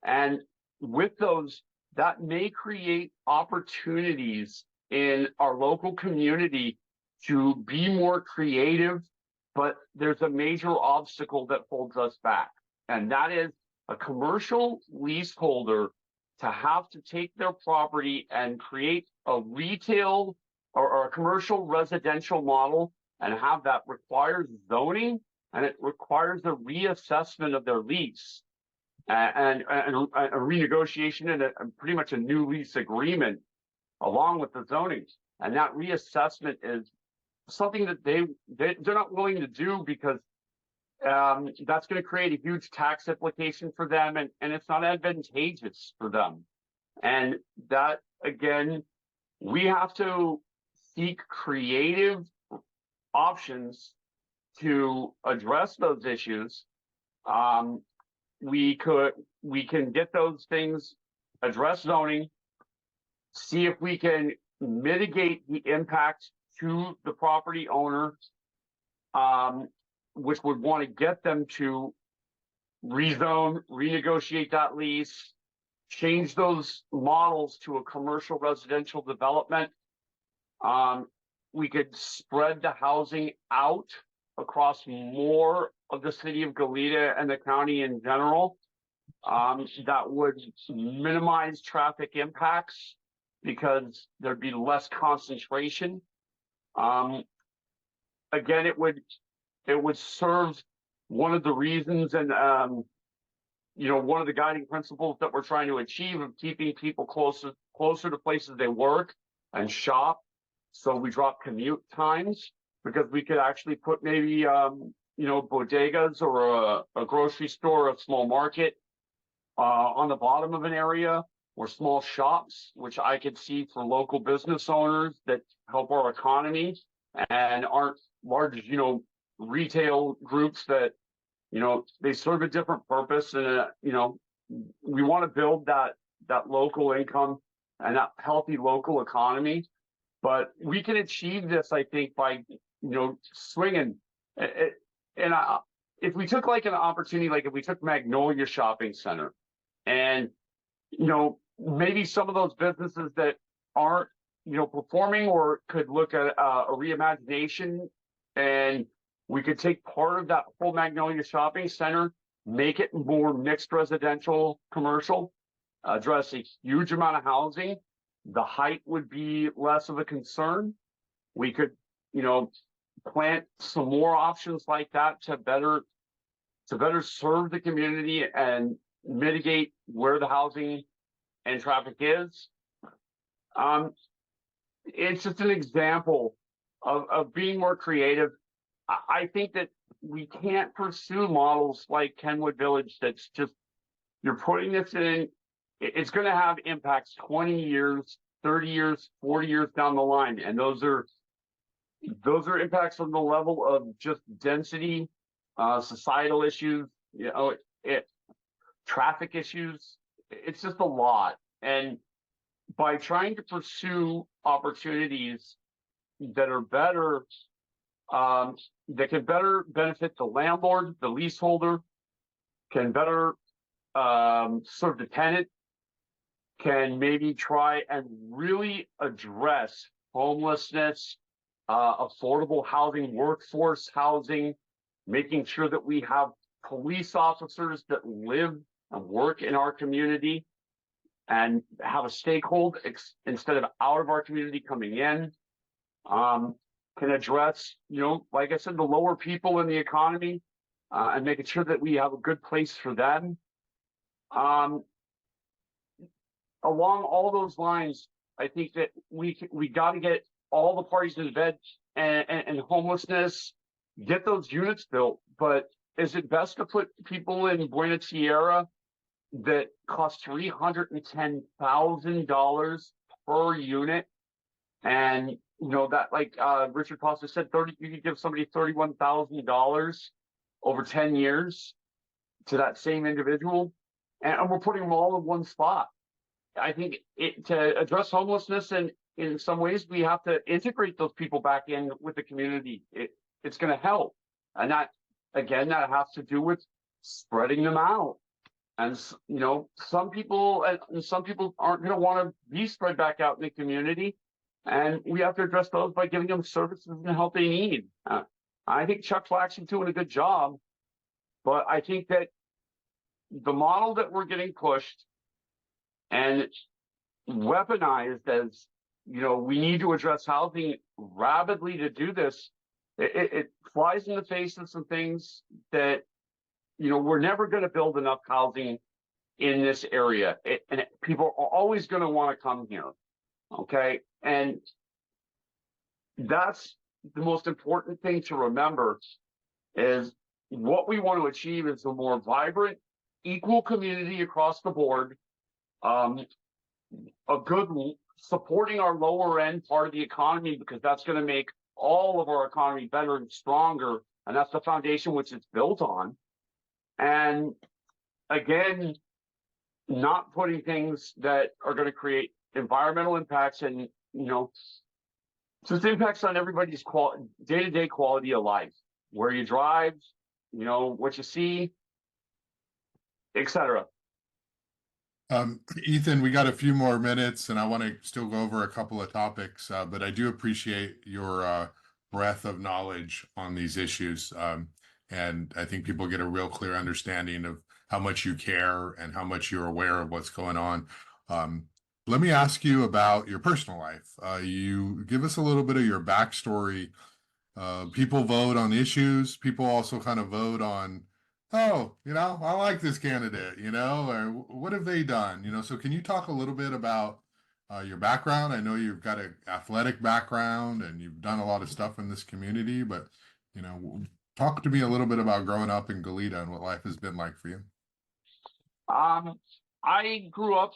[SPEAKER 2] And with those, that may create opportunities in our local community to be more creative, but there's a major obstacle that holds us back. And that is a commercial leaseholder to have to take their property and create a retail or a commercial residential model and have that requires zoning, and it requires a reassessment of their lease and a renegotiation and pretty much a new lease agreement along with the zoning. And that reassessment is something that they're not willing to do because that's going to create a huge tax implication for them, and it's not advantageous for them. And that, again, we have to seek creative options to address those issues. We can get those things, address zoning, see if we can mitigate the impact to the property owner, which would want to get them to rezone, renegotiate that lease, change those models to a commercial residential development. We could spread the housing out across more of the city of Goleta and the county in general. That would minimize traffic impacts because there'd be less concentration. Again, it would serve one of the reasons and one of the guiding principles that we're trying to achieve of keeping people closer to places they work and shop. So we drop commute times because we could actually put maybe bodegas or a grocery store, a small market on the bottom of an area, or small shops, which I could see for local business owners that help our economy and aren't large, retail groups that, they serve a different purpose. And, we want to build that local income and that healthy local economy. But we can achieve this, I think, by, swinging. And if we took like an opportunity, like if we took Magnolia Shopping Center and, maybe some of those businesses that aren't, performing or could look at a reimagination, and we could take part of that whole Magnolia Shopping Center, make it more mixed residential, commercial, address a huge amount of housing. The height would be less of a concern. We could, plant some more options like that to better serve the community and mitigate where the housing and traffic is. It's just an example of being more creative. I think that we can't pursue models like Kenwood Village that's just, you're putting this in, it's going to have impacts 20 years, 30 years, 40 years down the line. And those are impacts on the level of just density, societal issues, traffic issues. It's just a lot. And by trying to pursue opportunities that are better, that can better benefit the landlord, the leaseholder, can better serve the tenant, can maybe try and really address homelessness, affordable housing, workforce housing, making sure that we have police officers that live and work in our community and have a stakehold instead of out of our community coming in. Can address, like I said, the lower people in the economy and making sure that we have a good place for them. Along all those lines, I think that we got to get all the parties in bed and homelessness, get those units built. But is it best to put people in Buena Tierra that cost $310,000 per unit? And that, like Richard Costa said, you could give somebody $31,000 over 10 years. to that same individual, and we're putting them all in one spot. I think to address homelessness, and in some ways we have to integrate those people back in with the community. It's going to help, and that has to do with spreading them out. And some people aren't going to want to be spread back out in the community, and we have to address those by giving them services and the help they need. I think Chuck Flack's doing a good job, but I think that the model that we're getting pushed and weaponized as, we need to address housing rapidly to do this, it flies in the face of some things that, we're never going to build enough housing in this area. And people are always going to want to come here. Okay. And that's the most important thing to remember, is what we want to achieve is a more vibrant, equal community across the board, a good supporting our lower end part of the economy, because that's going to make all of our economy better and stronger. And that's the foundation which it's built on. And again, not putting things that are going to create environmental impacts and, just impacts on everybody's day-to-day quality of life, where you drive, what you see, etc.
[SPEAKER 1] Ethan, we got a few more minutes, and I want to still go over a couple of topics, but I do appreciate your breadth of knowledge on these issues. And I think people get a real clear understanding of how much you care and how much you're aware of what's going on. Let me ask you about your personal life. You give us a little bit of your backstory. People vote on issues. People also kind of vote on, oh, I like this candidate, or what have they done? So can you talk a little bit about your background? I know you've got an athletic background and you've done a lot of stuff in this community, but, talk to me a little bit about growing up in Goleta and what life has been like for you.
[SPEAKER 2] I grew up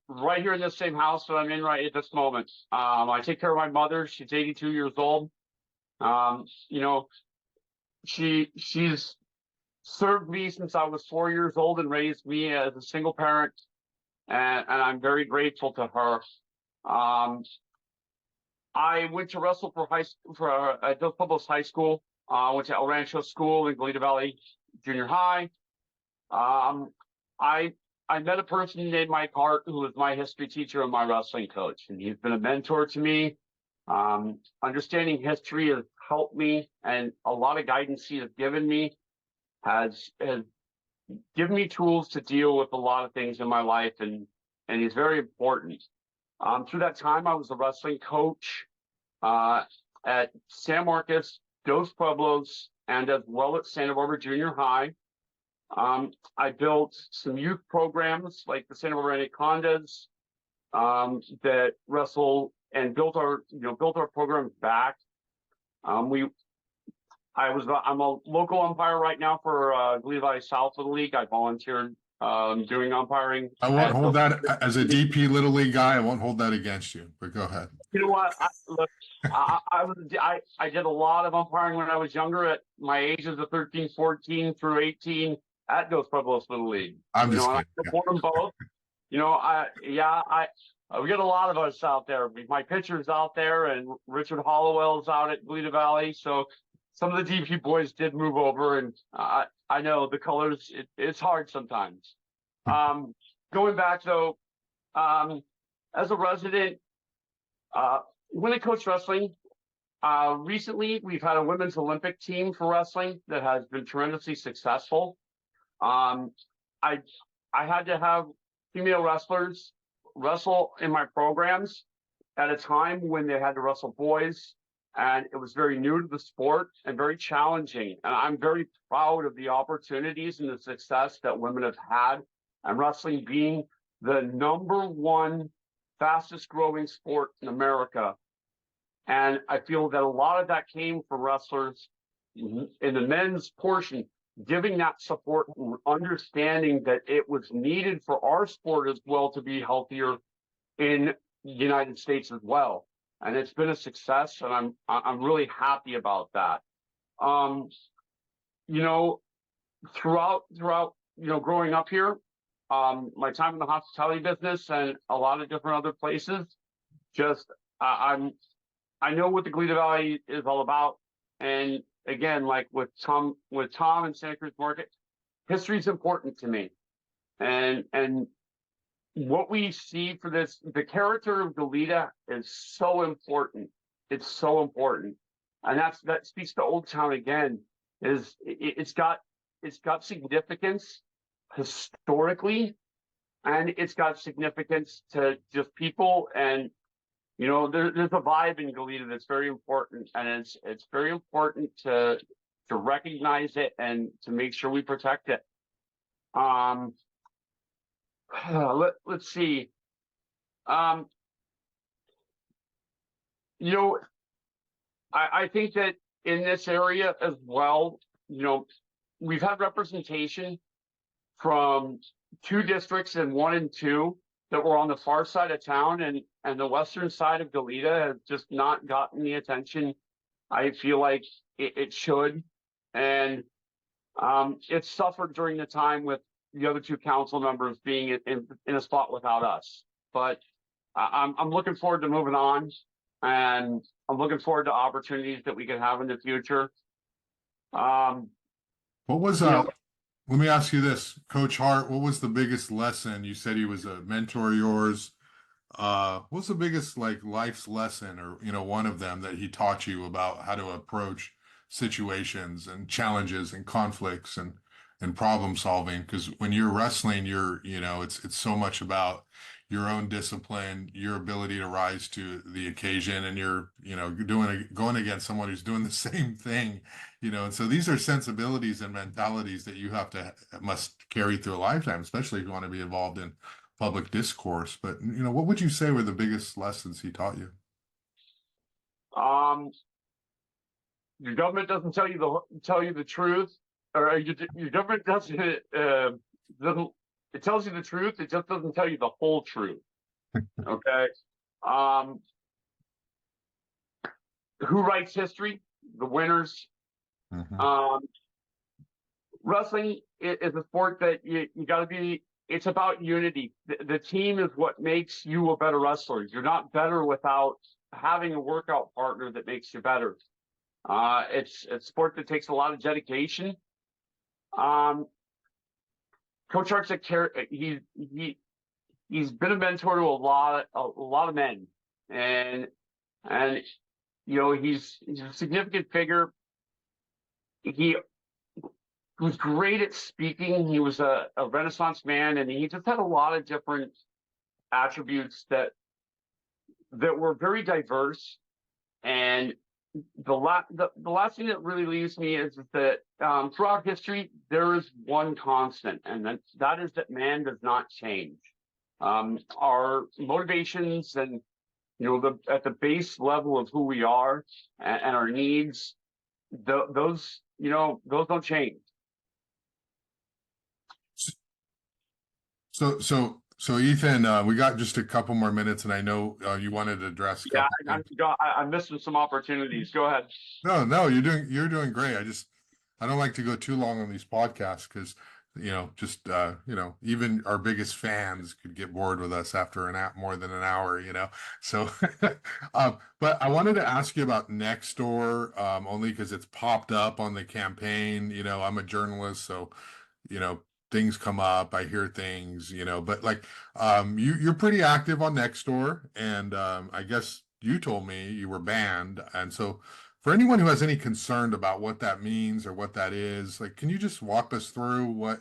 [SPEAKER 2] right here in this same house that I'm in right at this moment. I take care of my mother. She's 82 years old. She's served me since I was 4 years old and raised me as a single parent, and I'm very grateful to her. I went to wrestle for Dos Pueblos High School. Went to El Rancho School in Goleta Valley Junior High. I met a person named Mike Hart, who was my history teacher and my wrestling coach, and he's been a mentor to me. Understanding history has helped me, and a lot of guidance he has given me has given me tools to deal with a lot of things in my life, and he's very important. Through that time, I was a wrestling coach at San Marcos, Dos Pueblos, and as well at Santa Barbara Junior High. I built some youth programs like the Santa Barbara Condas that wrestle and built our programs back. I'm a local umpire right now for Goleta Valley South Little League. I volunteered doing umpiring.
[SPEAKER 1] I won't hold that as a DP Little League guy. I won't hold that against you, but go ahead.
[SPEAKER 2] You know what? I did a lot of umpiring when I was younger, at my ages of 13, 14 through 18 at Dos Pueblos Little League.
[SPEAKER 1] I'm just
[SPEAKER 2] I support them both. We get a lot of us out there. My pitcher's out there, and Richard Hollowell's out at Goleta Valley. So some of the DP boys did move over, and I know the colors, it's hard sometimes. Going back though, as a resident, when I coach wrestling, recently we've had a women's Olympic team for wrestling that has been tremendously successful. I had to have female wrestlers wrestle in my programs at a time when they had to wrestle boys, and it was very new to the sport and very challenging. And I'm very proud of the opportunities and the success that women have had, and wrestling being the #1 fastest growing sport in America. And I feel that a lot of that came from wrestlers in the men's portion, giving that support and understanding that it was needed for our sport as well to be healthier in the United States as well. And it's been a success, and I'm really happy about that. throughout, growing up here, my time in the hospitality business and a lot of different other places, just I know what the Goleta Valley is all about. And again, like with Tom and Santa Cruz Market, history is important to me. And what we see for this, the character of Goleta is so important. It's so important. And that speaks to Old Town again, it's got significance historically, and it's got significance to just people. And there's a vibe in Goleta that's very important, and it's very important to recognize it and to make sure we protect it. Let's see. I think that in this area as well, we've had representation from 2 districts and 1 and 2 that were on the far side of town, and the western side of Goleta has just not gotten the attention I feel like it should. And it suffered during the time with the other 2 council members being in a spot without us. But I'm looking forward to moving on, and I'm looking forward to opportunities that we can have in the future.
[SPEAKER 1] What was let me ask you this, Coach Hart, what was the biggest lesson? You said he was a mentor of yours. What's the biggest life's lesson, or one of them that he taught you about how to approach situations and challenges and conflicts and problem solving? Because when you're wrestling, it's so much about your own discipline, your ability to rise to the occasion, and you're going against someone who's doing the same thing, and so these are sensibilities and mentalities that you must carry through a lifetime, especially if you want to be involved in public discourse. But what would you say were the biggest lessons he taught you?
[SPEAKER 2] Your government doesn't tell you the truth, or your government doesn't. It tells you the truth. It just doesn't tell you the whole truth. Okay. Who writes history? The winners.
[SPEAKER 1] Mm-hmm.
[SPEAKER 2] Wrestling is a sport that you got to be. It's about unity. The team is what makes you a better wrestler. You're not better without having a workout partner that makes you better. It's a sport that takes a lot of dedication. Coach Hart's he's been a mentor to a lot of men, and he's a significant figure. He was great at speaking. He was a Renaissance man, and he just had a lot of different attributes that were very diverse. And the last thing that really leaves me is that throughout history there is one constant, and that is that man does not change. Our motivations and at the base level of who we are and our needs, those don't change.
[SPEAKER 1] So Ethan, we got just a couple more minutes, and I know you wanted to address.
[SPEAKER 2] I'm missing some opportunities. Go ahead.
[SPEAKER 1] No, you're doing great. I don't like to go too long on these podcasts because even our biggest fans could get bored with us after more than an hour. So, but I wanted to ask you about Nextdoor, only because it's popped up on the campaign. I'm a journalist, so things come up, I hear things, but you're pretty active on Nextdoor, and I guess you told me you were banned. And so for anyone who has any concern about what that means or what that is, can you just walk us through what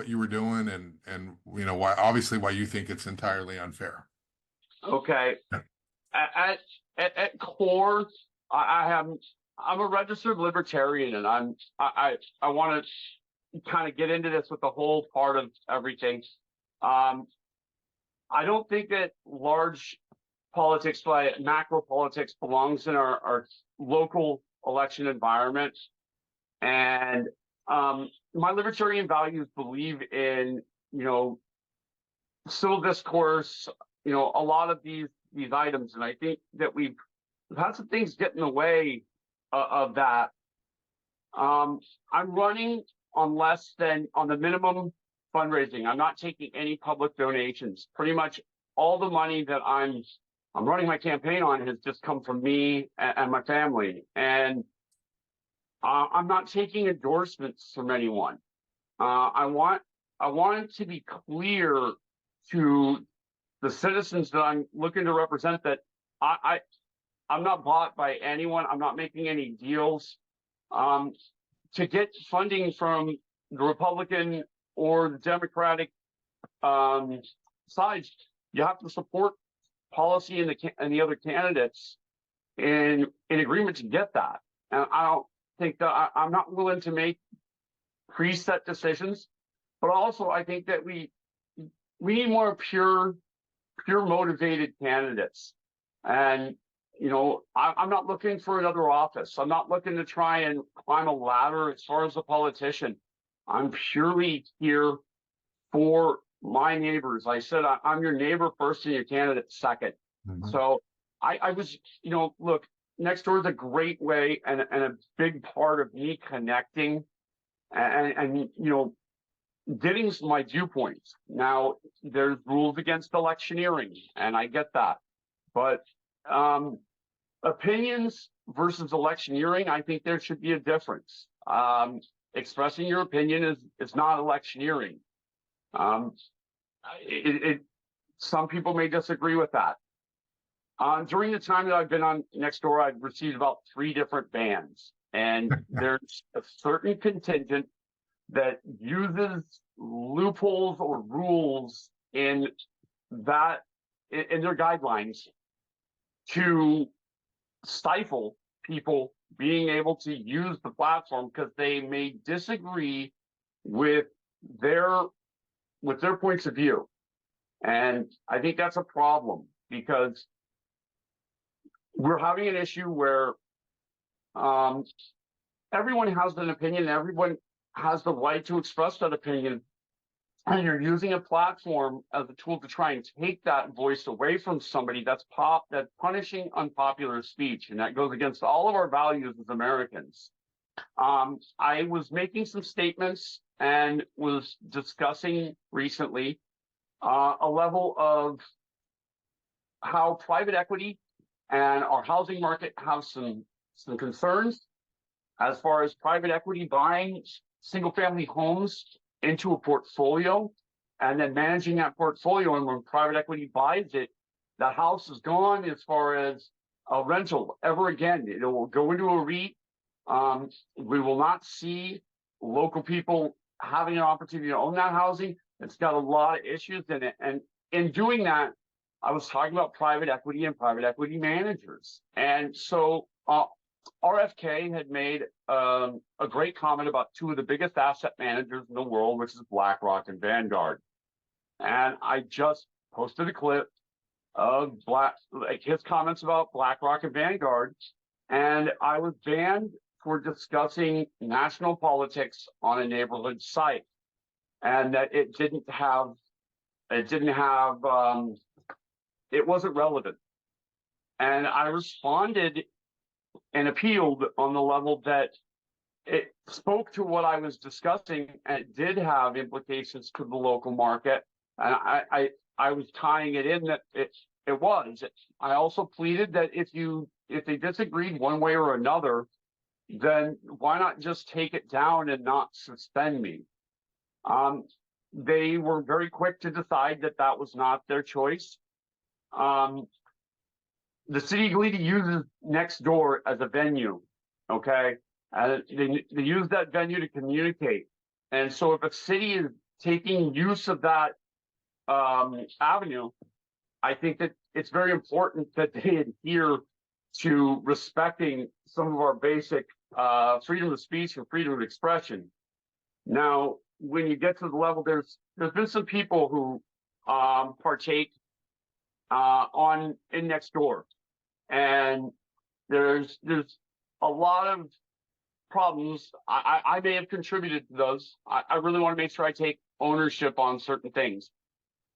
[SPEAKER 1] you were doing and why you think it's entirely unfair?
[SPEAKER 2] Okay. Yeah. At core, I'm a registered libertarian, and I want to kind of get into this with the whole part of everything. I don't think that large politics, like macro politics, belongs in our local election environment. And my libertarian values believe in civil discourse, a lot of these items, and I think that we've had some things get in the way of that. I'm running on less than on the minimum fundraising. I'm not taking any public donations. Pretty much all the money that I'm running my campaign on has just come from me and my family. And I'm not taking endorsements from anyone. I want it to be clear to the citizens that I'm looking to represent that I'm not bought by anyone. I'm not making any deals. To get funding from the Republican or the Democratic sides, you have to support policy and the other candidates in agreement to get that. And I don't think that I'm not willing to make preset decisions, but also I think that we need more pure motivated candidates. And I'm not looking for another office. I'm not looking to try and climb a ladder as far as a politician. I'm purely here for my neighbors. I said I'm your neighbor first and your candidate second. Mm-hmm. So I was, look, Nextdoor is a great way and a big part of me connecting and getting my viewpoints. Now, there's rules against electioneering, and I get that. But opinions versus electioneering, I think there should be a difference. Expressing your opinion is not electioneering. Some people may disagree with that. During the time that I've been on Nextdoor, I've received about 3 different bans, and there's a certain contingent that uses loopholes or rules in their guidelines to stifle people being able to use the platform because they may disagree with their points of view. And I think that's a problem because we're having an issue where everyone has an opinion, everyone has the right to express that opinion, and you're using a platform as a tool to try and take that voice away from somebody that's punishing unpopular speech, and that goes against all of our values as Americans. I was making some statements and was discussing recently a level of how private equity and our housing market have some concerns as far as private equity buying single-family homes into a portfolio and then managing that portfolio. And when private equity buys it, the house is gone as far as a rental ever again. It will go into a REIT. We will not see local people having an opportunity to own that housing. It's got a lot of issues in it. And in doing that, I was talking about private equity and private equity managers. And so RFK had made a great comment about 2 of the biggest asset managers in the world, which is BlackRock and Vanguard. And I just posted a clip of his comments about BlackRock and Vanguard, and I was banned for discussing national politics on a neighborhood site, and that it wasn't relevant. And I responded and appealed on the level that it spoke to what I was discussing, and it did have implications to the local market. And I was tying it in that it was. I also pleaded that if they disagreed one way or another, then why not just take it down and not suspend me? They were very quick to decide that was not their choice. The city of Goleta uses Nextdoor as a venue, okay? They use that venue to communicate. And so if a city is taking use of that avenue, I think that it's very important that they adhere to respecting some of our basic freedom of speech and freedom of expression. Now, when you get to the level, there's been some people who partake in Nextdoor, and there's a lot of problems. I may have contributed to those. I really want to make sure I take ownership on certain things,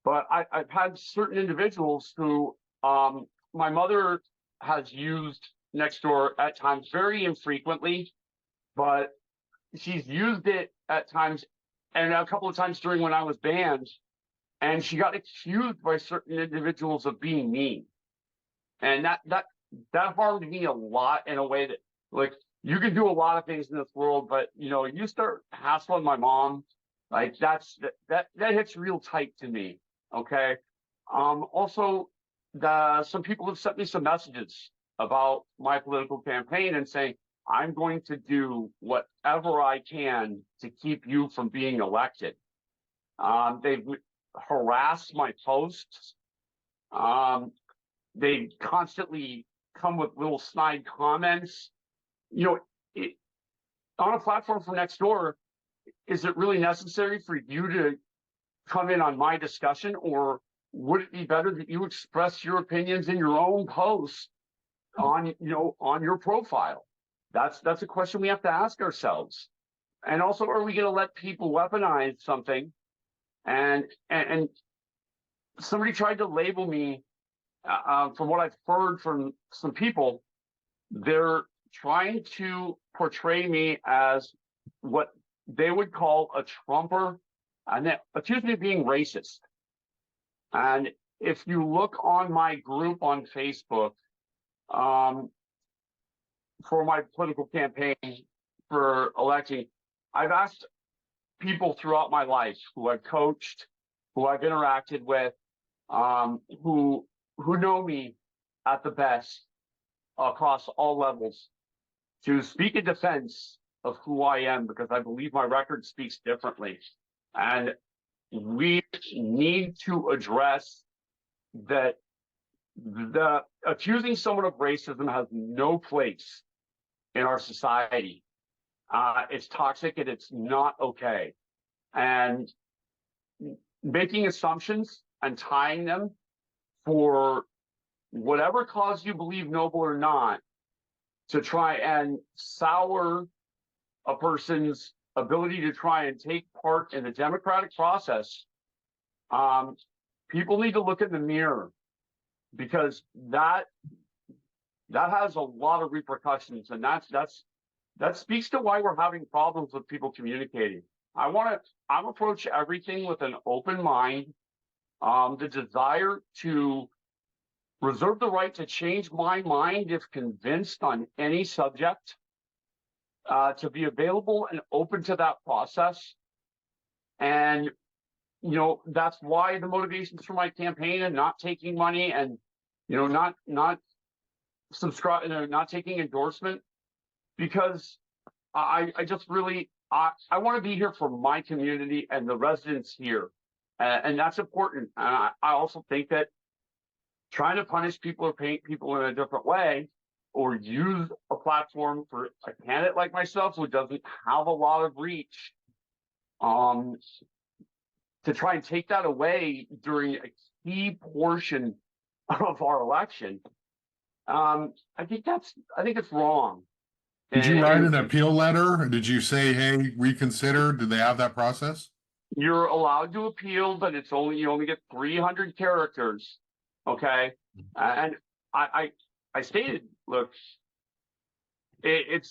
[SPEAKER 2] but I've had certain individuals who my mother has used Nextdoor at times, very infrequently, but she's used it at times, and a couple of times during when I was banned, and she got accused by certain individuals of being mean, and that harmed me a lot in a way that, like, you can do a lot of things in this world, but you start hassling my mom, like that hits real tight to me. Okay. Also, some people have sent me some messages about my political campaign and saying, I'm going to do whatever I can to keep you from being elected. They've harassed my posts. They constantly come with little snide comments. On a platform from next door, is it really necessary for you to come in on my discussion, or would it be better that you express your opinions in your own post on your profile? That's a question we have to ask ourselves. And also, are we going to let people weaponize something? And somebody tried to label me, from what I've heard from some people, they're trying to portray me as what they would call a Trumper, and that accuse me of being racist. And if you look on my group on Facebook, for my political campaign for electing, I've asked people throughout my life who I've coached, who I've interacted with, who know me at the best across all levels, to speak in defense of who I am, because I believe my record speaks differently. And we need to address that the accusing someone of racism has no place in our society. It's toxic and it's not okay. And making assumptions and tying them for whatever cause you believe noble or not, to try and sour a person's ability to try and take part in the democratic process, people need to look in the mirror, because that has a lot of repercussions, and that speaks to why we're having problems with people communicating. I'm approach everything with an open mind, the desire to reserve the right to change my mind if convinced on any subject, to be available and open to that process. And that's why the motivations for my campaign and not taking money, and not subscribe, not taking endorsement, because I just really I want to be here for my community and the residents here, and that's important. And I also think that trying to punish people or paint people in a different way, or use a platform for a candidate like myself who doesn't have a lot of reach, to try and take that away during a key portion of our election, I think it's wrong.
[SPEAKER 1] Did you write an appeal letter? Did you say, hey, reconsider? Did they have that process?
[SPEAKER 2] You're allowed to appeal, but you only get 300 characters. Okay. And I stated, look, it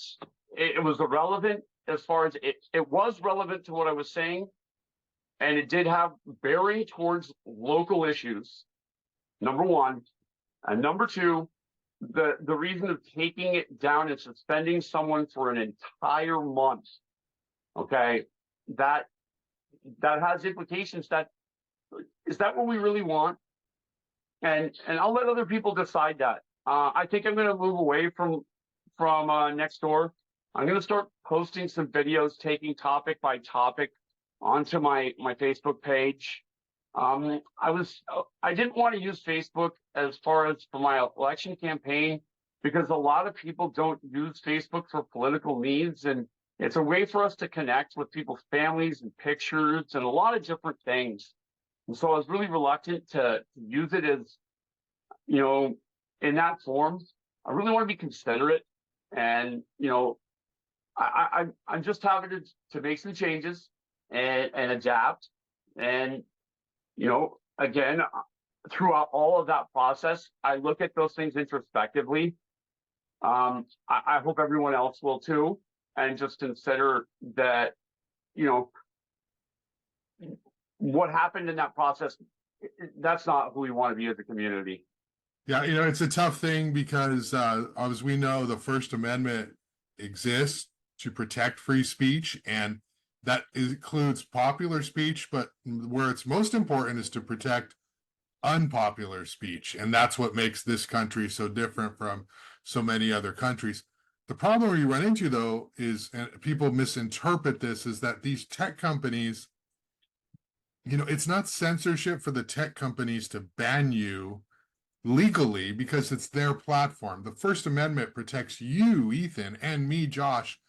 [SPEAKER 2] was irrelevant as far as it was relevant to what I was saying, and it did have bearing towards local issues, number one. And number two, the reason of taking it down and suspending someone for an entire month, okay, that has implications. Is that what we really want? And I'll let other people decide that. I think I'm going to move away from next door. I'm going to start posting some videos, taking topic by topic onto my Facebook page. I didn't want to use Facebook as far as for my election campaign, because a lot of people don't use Facebook for political needs, and it's a way for us to connect with people's families and pictures and a lot of different things. And so I was really reluctant to use it as, in that form. I really want to be considerate, and I'm just having to make some changes and adapt. And again, throughout all of that process, I look at those things introspectively. I hope everyone else will too. and just consider that, you know, what happened in that process, that's not who we want to be as a community.
[SPEAKER 1] Yeah, it's a tough thing because, as we know, the First Amendment exists to protect free speech, and that includes popular speech, but where it's most important is to protect unpopular speech. And that's what makes this country so different from so many other countries. The problem you run into, though, is, and people misinterpret this, is that these tech companies, it's not censorship for the tech companies to ban you legally because it's their platform. The First Amendment protects you, Ethan, and me, Josh,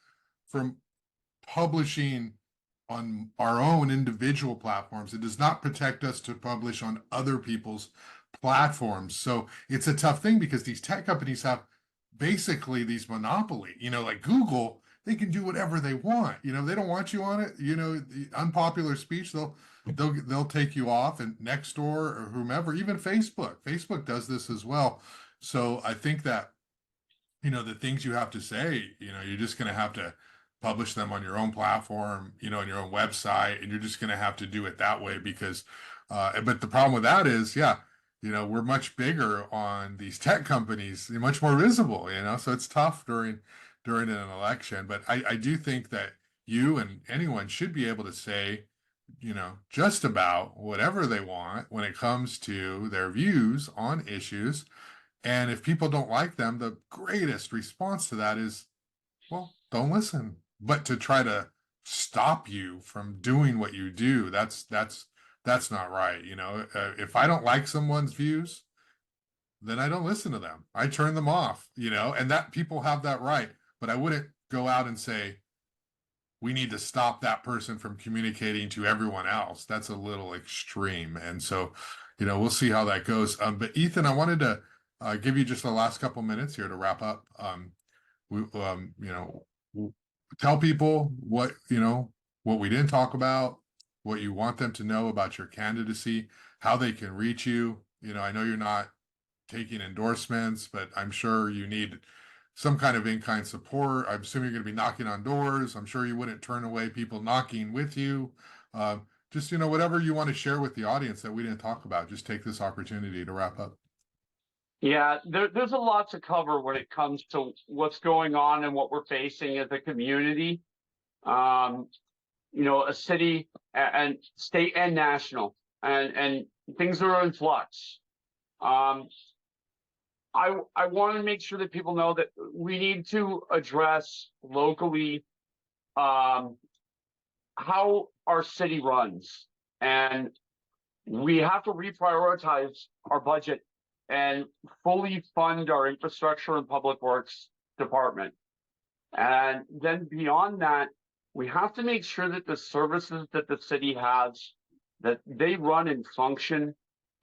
[SPEAKER 1] from publishing on our own individual platforms. It does not protect us to publish on other people's platforms. So it's a tough thing because these tech companies have basically these monopoly, like Google, they can do whatever they want. They don't want you on it, the unpopular speech, they'll take you off. And Nextdoor or whomever, even Facebook does this as well. So I think that, the things you have to say, you're just going to have to publish them on your own platform, on your own website, and you're just going to have to do it that way because, but the problem with that is, we're much bigger on these tech companies, they're much more visible, so it's tough during an election. But I do think that you and anyone should be able to say, just about whatever they want when it comes to their views on issues. And if people don't like them, the greatest response to that is, well, don't listen. But to try to stop you from doing what you do, that's not right. If I don't like someone's views, then I don't listen to them. I turn them off, and that people have that right. But I wouldn't go out and say, we need to stop that person from communicating to everyone else. That's a little extreme. And so, we'll see how that goes. But Ethan, I wanted to give you just the last couple minutes here to wrap up. Tell people what we didn't talk about, what you want them to know about your candidacy, how they can reach you. I know you're not taking endorsements, but I'm sure you need some kind of in-kind support. I'm assuming you're going to be knocking on doors. I'm sure you wouldn't turn away people knocking with you. Just, whatever you want to share with the audience that we didn't talk about, just take this opportunity to wrap up.
[SPEAKER 2] Yeah, there's a lot to cover when it comes to what's going on and what we're facing as a community. A city and state and national, and things are in flux. I want to make sure that people know that we need to address locally how our city runs, and we have to reprioritize our budget and fully fund our infrastructure and public works department. And then beyond that, we have to make sure that the services that the city has, that they run and function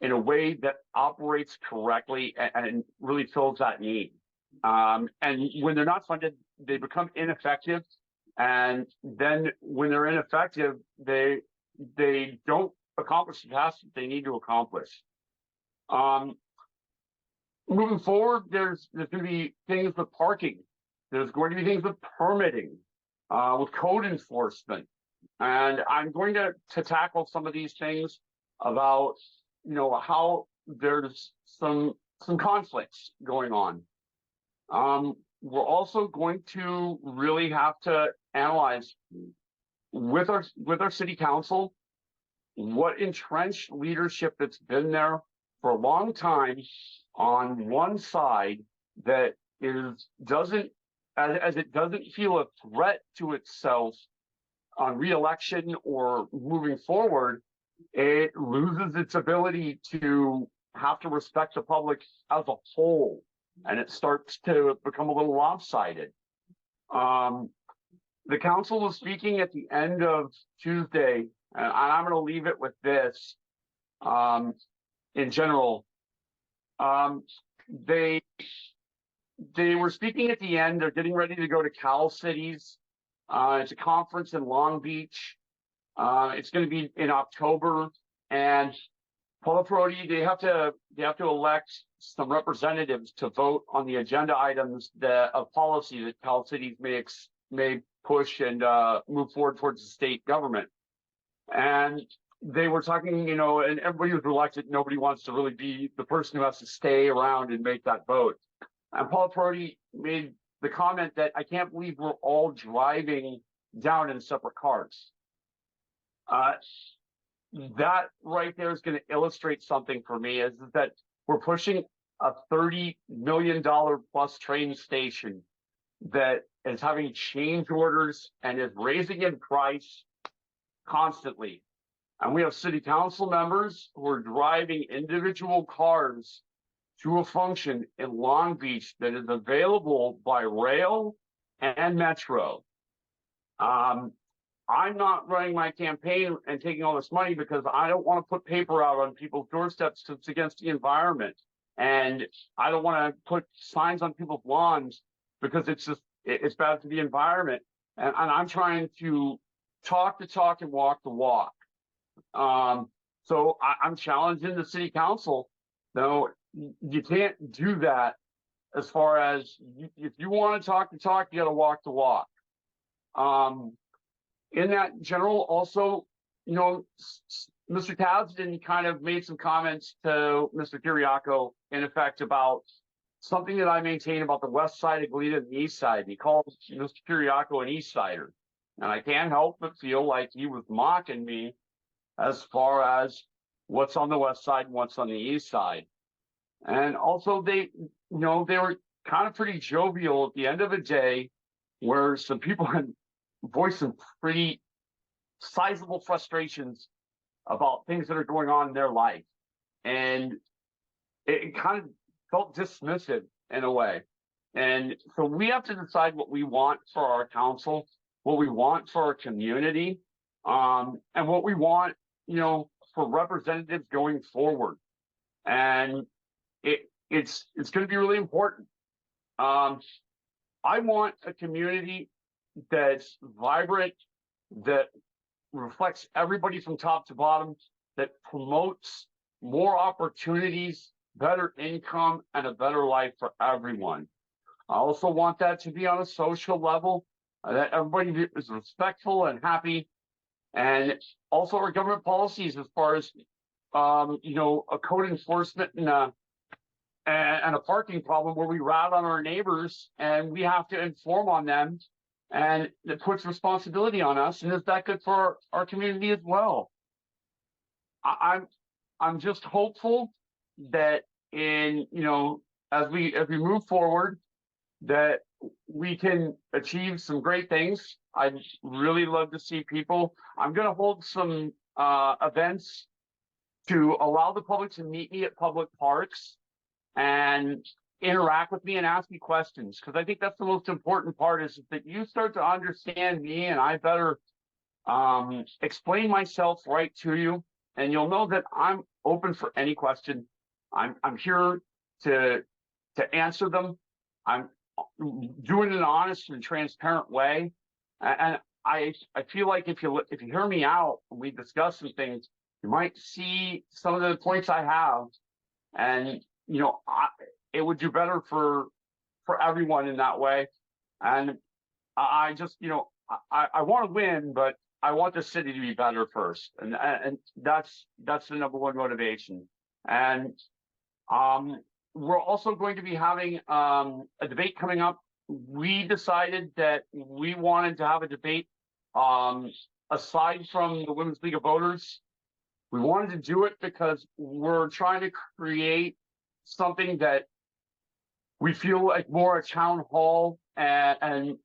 [SPEAKER 2] in a way that operates correctly and really fills that need. And when they're not funded, they become ineffective. And then when they're ineffective, they don't accomplish the tasks that they need to accomplish. Moving forward, there's going to be things with parking. There's going to be things with permitting, with code enforcement. And I'm going to tackle some of these things about, how there's some conflicts going on. We're also going to really have to analyze with our city council what entrenched leadership that's been there for a long time on one side that doesn't feel a threat to itself on re-election or moving forward, it loses its ability to have to respect the public as a whole, and it starts to become a little lopsided. The council was speaking at the end of Tuesday, and I'm going to leave it with this. In general, they were speaking at the end. They're getting ready to go to Cal Cities. It's a conference in Long Beach. It's going to be in October, and Paula Prodi, they have to elect some representatives to vote on the agenda items of policy that Cal Cities may push and move forward towards the state government. And they were talking, and everybody was reluctant. Nobody wants to really be the person who has to stay around and make that vote. And Paul Prodi made the comment that I can't believe we're all driving down in separate cars. That right there is going to illustrate something for me, is that we're pushing a $30 million plus train station that is having change orders and is raising in price constantly. And we have city council members who are driving individual cars to a function in Long Beach that is available by rail and metro. I'm not running my campaign and taking all this money because I don't want to put paper out on people's doorsteps that's against the environment. And I don't want to put signs on people's lawns because it's bad for the environment. And I'm trying to talk the talk and walk the walk. So I'm challenging the city council. No, you can't do that. As far as if you want to talk the talk, you got to walk the walk. In that general, also, Mr. Townsend kind of made some comments to Mr. Kiriakou, in effect, about something that I maintain about the west side of Goleta and the east side. He calls Mr. Kiriakou an east sider. And I can't help but feel like he was mocking me as far as what's on the west side and what's on the east side. And also they were kind of pretty jovial at the end of the day, where some people had voiced some pretty sizable frustrations about things that are going on in their life. And it kind of felt dismissive in a way. And so we have to decide what we want for our council, what we want for our community, and what we want, for representatives going forward. And it's going to be really important. I want a community that's vibrant, that reflects everybody from top to bottom, that promotes more opportunities, better income, and a better life for everyone. I also want that to be on a social level, that everybody is respectful and happy. And also our government policies as far as, a code enforcement and a parking problem where we rat on our neighbors and we have to inform on them, and it puts responsibility on us. And is that good for our community as well? I'm just hopeful that as we move forward, that we can achieve some great things. I'd really love to see people. I'm going to hold some events to allow the public to meet me at public parks and interact with me and ask me questions, because I think that's the most important part, is that you start to understand me and I better explain myself right to you, and you'll know that I'm open for any question. I'm here to answer them. I'm doing it in an honest and transparent way, and I feel like if you hear me out and we discuss some things, you might see some of the points I have, and it would do better for everyone in that way. And I just I want to win, but I want the city to be better first, and that's the number one motivation. And we're also going to be having a debate coming up. We decided that we wanted to have a debate aside from the Women's League of Voters. We wanted to do it because we're trying to create something that we feel like more a town hall and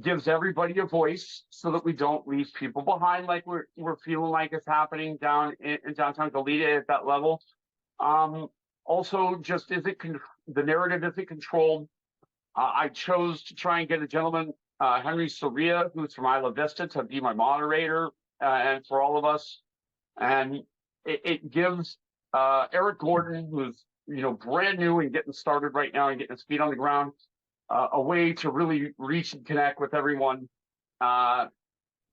[SPEAKER 2] gives everybody a voice, so that we don't leave people behind like we're feeling like it's happening down in downtown Goleta at that level. Also, just the narrative isn't controlled. I chose to try and get a gentleman, Henry Soria, who's from Isla Vista, to be my moderator, and for all of us. And it gives Eric Gordon, who's brand new and getting started right now and getting his feet on the ground, a way to really reach and connect with everyone.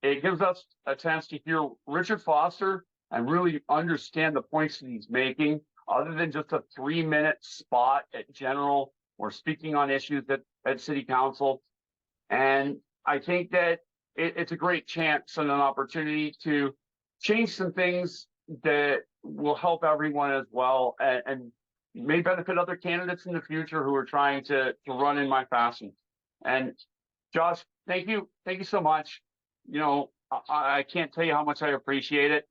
[SPEAKER 2] It gives us a chance to hear Richard Foster and really understand the points that he's making, other than just a 3-minute spot at general or speaking on issues at city council. And I think that it's a great chance and an opportunity to change some things that will help everyone as well, and may benefit other candidates in the future who are trying to run in my fashion. And Josh, thank you so much. You know, I can't tell you how much I appreciate it.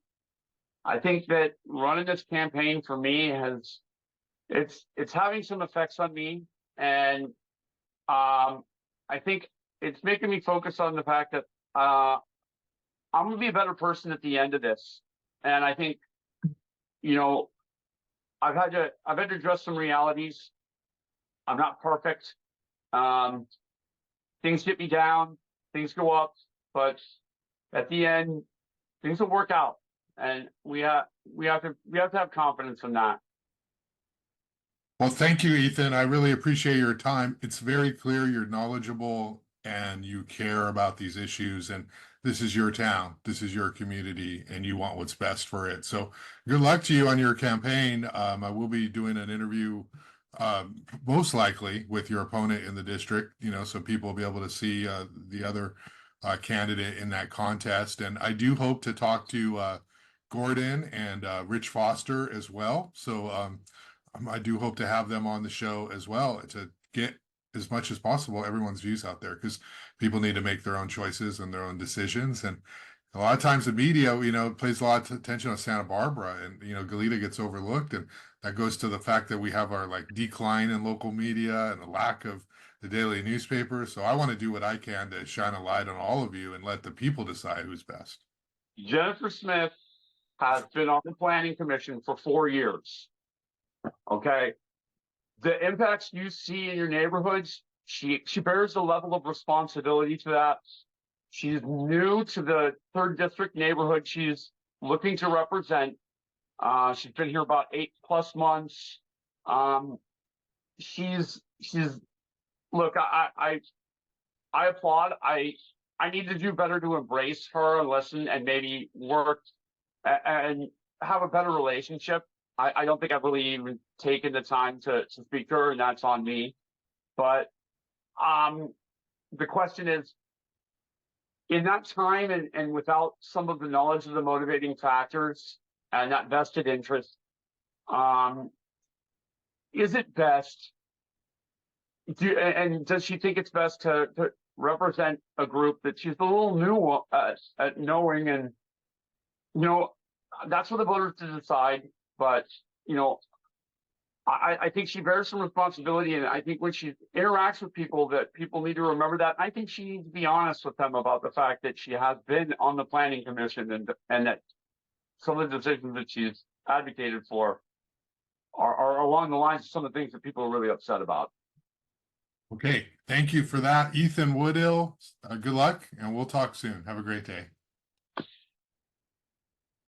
[SPEAKER 2] I think that running this campaign for me it's having some effects on me, and I think it's making me focus on the fact that I'm gonna be a better person at the end of this. And I think, you know, I've had to address some realities. I'm not perfect. Things get me down, things go up, but at the end, things will work out, and we have to have confidence in that.
[SPEAKER 1] Well, thank you, Ethan. I really appreciate your time. It's very clear you're knowledgeable and you care about these issues, and this is your town, this is your community, and you want what's best for it. So good luck to you on your campaign. I will be doing an interview most likely with your opponent in the district, you know, so people will be able to see the other candidate in that contest. And I do hope to talk to Gordon and Rich Foster as well. So I do hope to have them on the show as well to get as much as possible everyone's views out there, because people need to make their own choices and their own decisions. And a lot of times the media, you know, plays a lot of attention on Santa Barbara, and, you know, Goleta gets overlooked. And that goes to the fact that we have our like decline in local media and the lack of the daily newspaper. So I want to do what I can to shine a light on all of you and let the people decide who's best.
[SPEAKER 2] Jennifer Smith has been on the planning commission for 4 years. Okay. The impacts you see in your neighborhoods, she bears a level of responsibility to that. She's new to the 3rd district neighborhood she's looking to represent. She's been here about 8+ months. She's look, I applaud. I need to do better to embrace her and listen and maybe work and have a better relationship. I don't think I've really even taken the time to speak to her, and that's on me. But the question is, in that time and without some of the knowledge of the motivating factors and that vested interest, is it best and does she think it's best to represent a group that she's a little new at knowing? And, you know, that's for the voters to decide. But, you know, I think she bears some responsibility, and I think when she interacts with people, that people need to remember that. I think she needs to be honest with them about the fact that she has been on the planning commission, and that some of the decisions that she's advocated for are along the lines of some of the things that people are really upset about.
[SPEAKER 1] Okay, thank you for that, Ethan Woodill. Good luck, and we'll talk soon. Have a great day.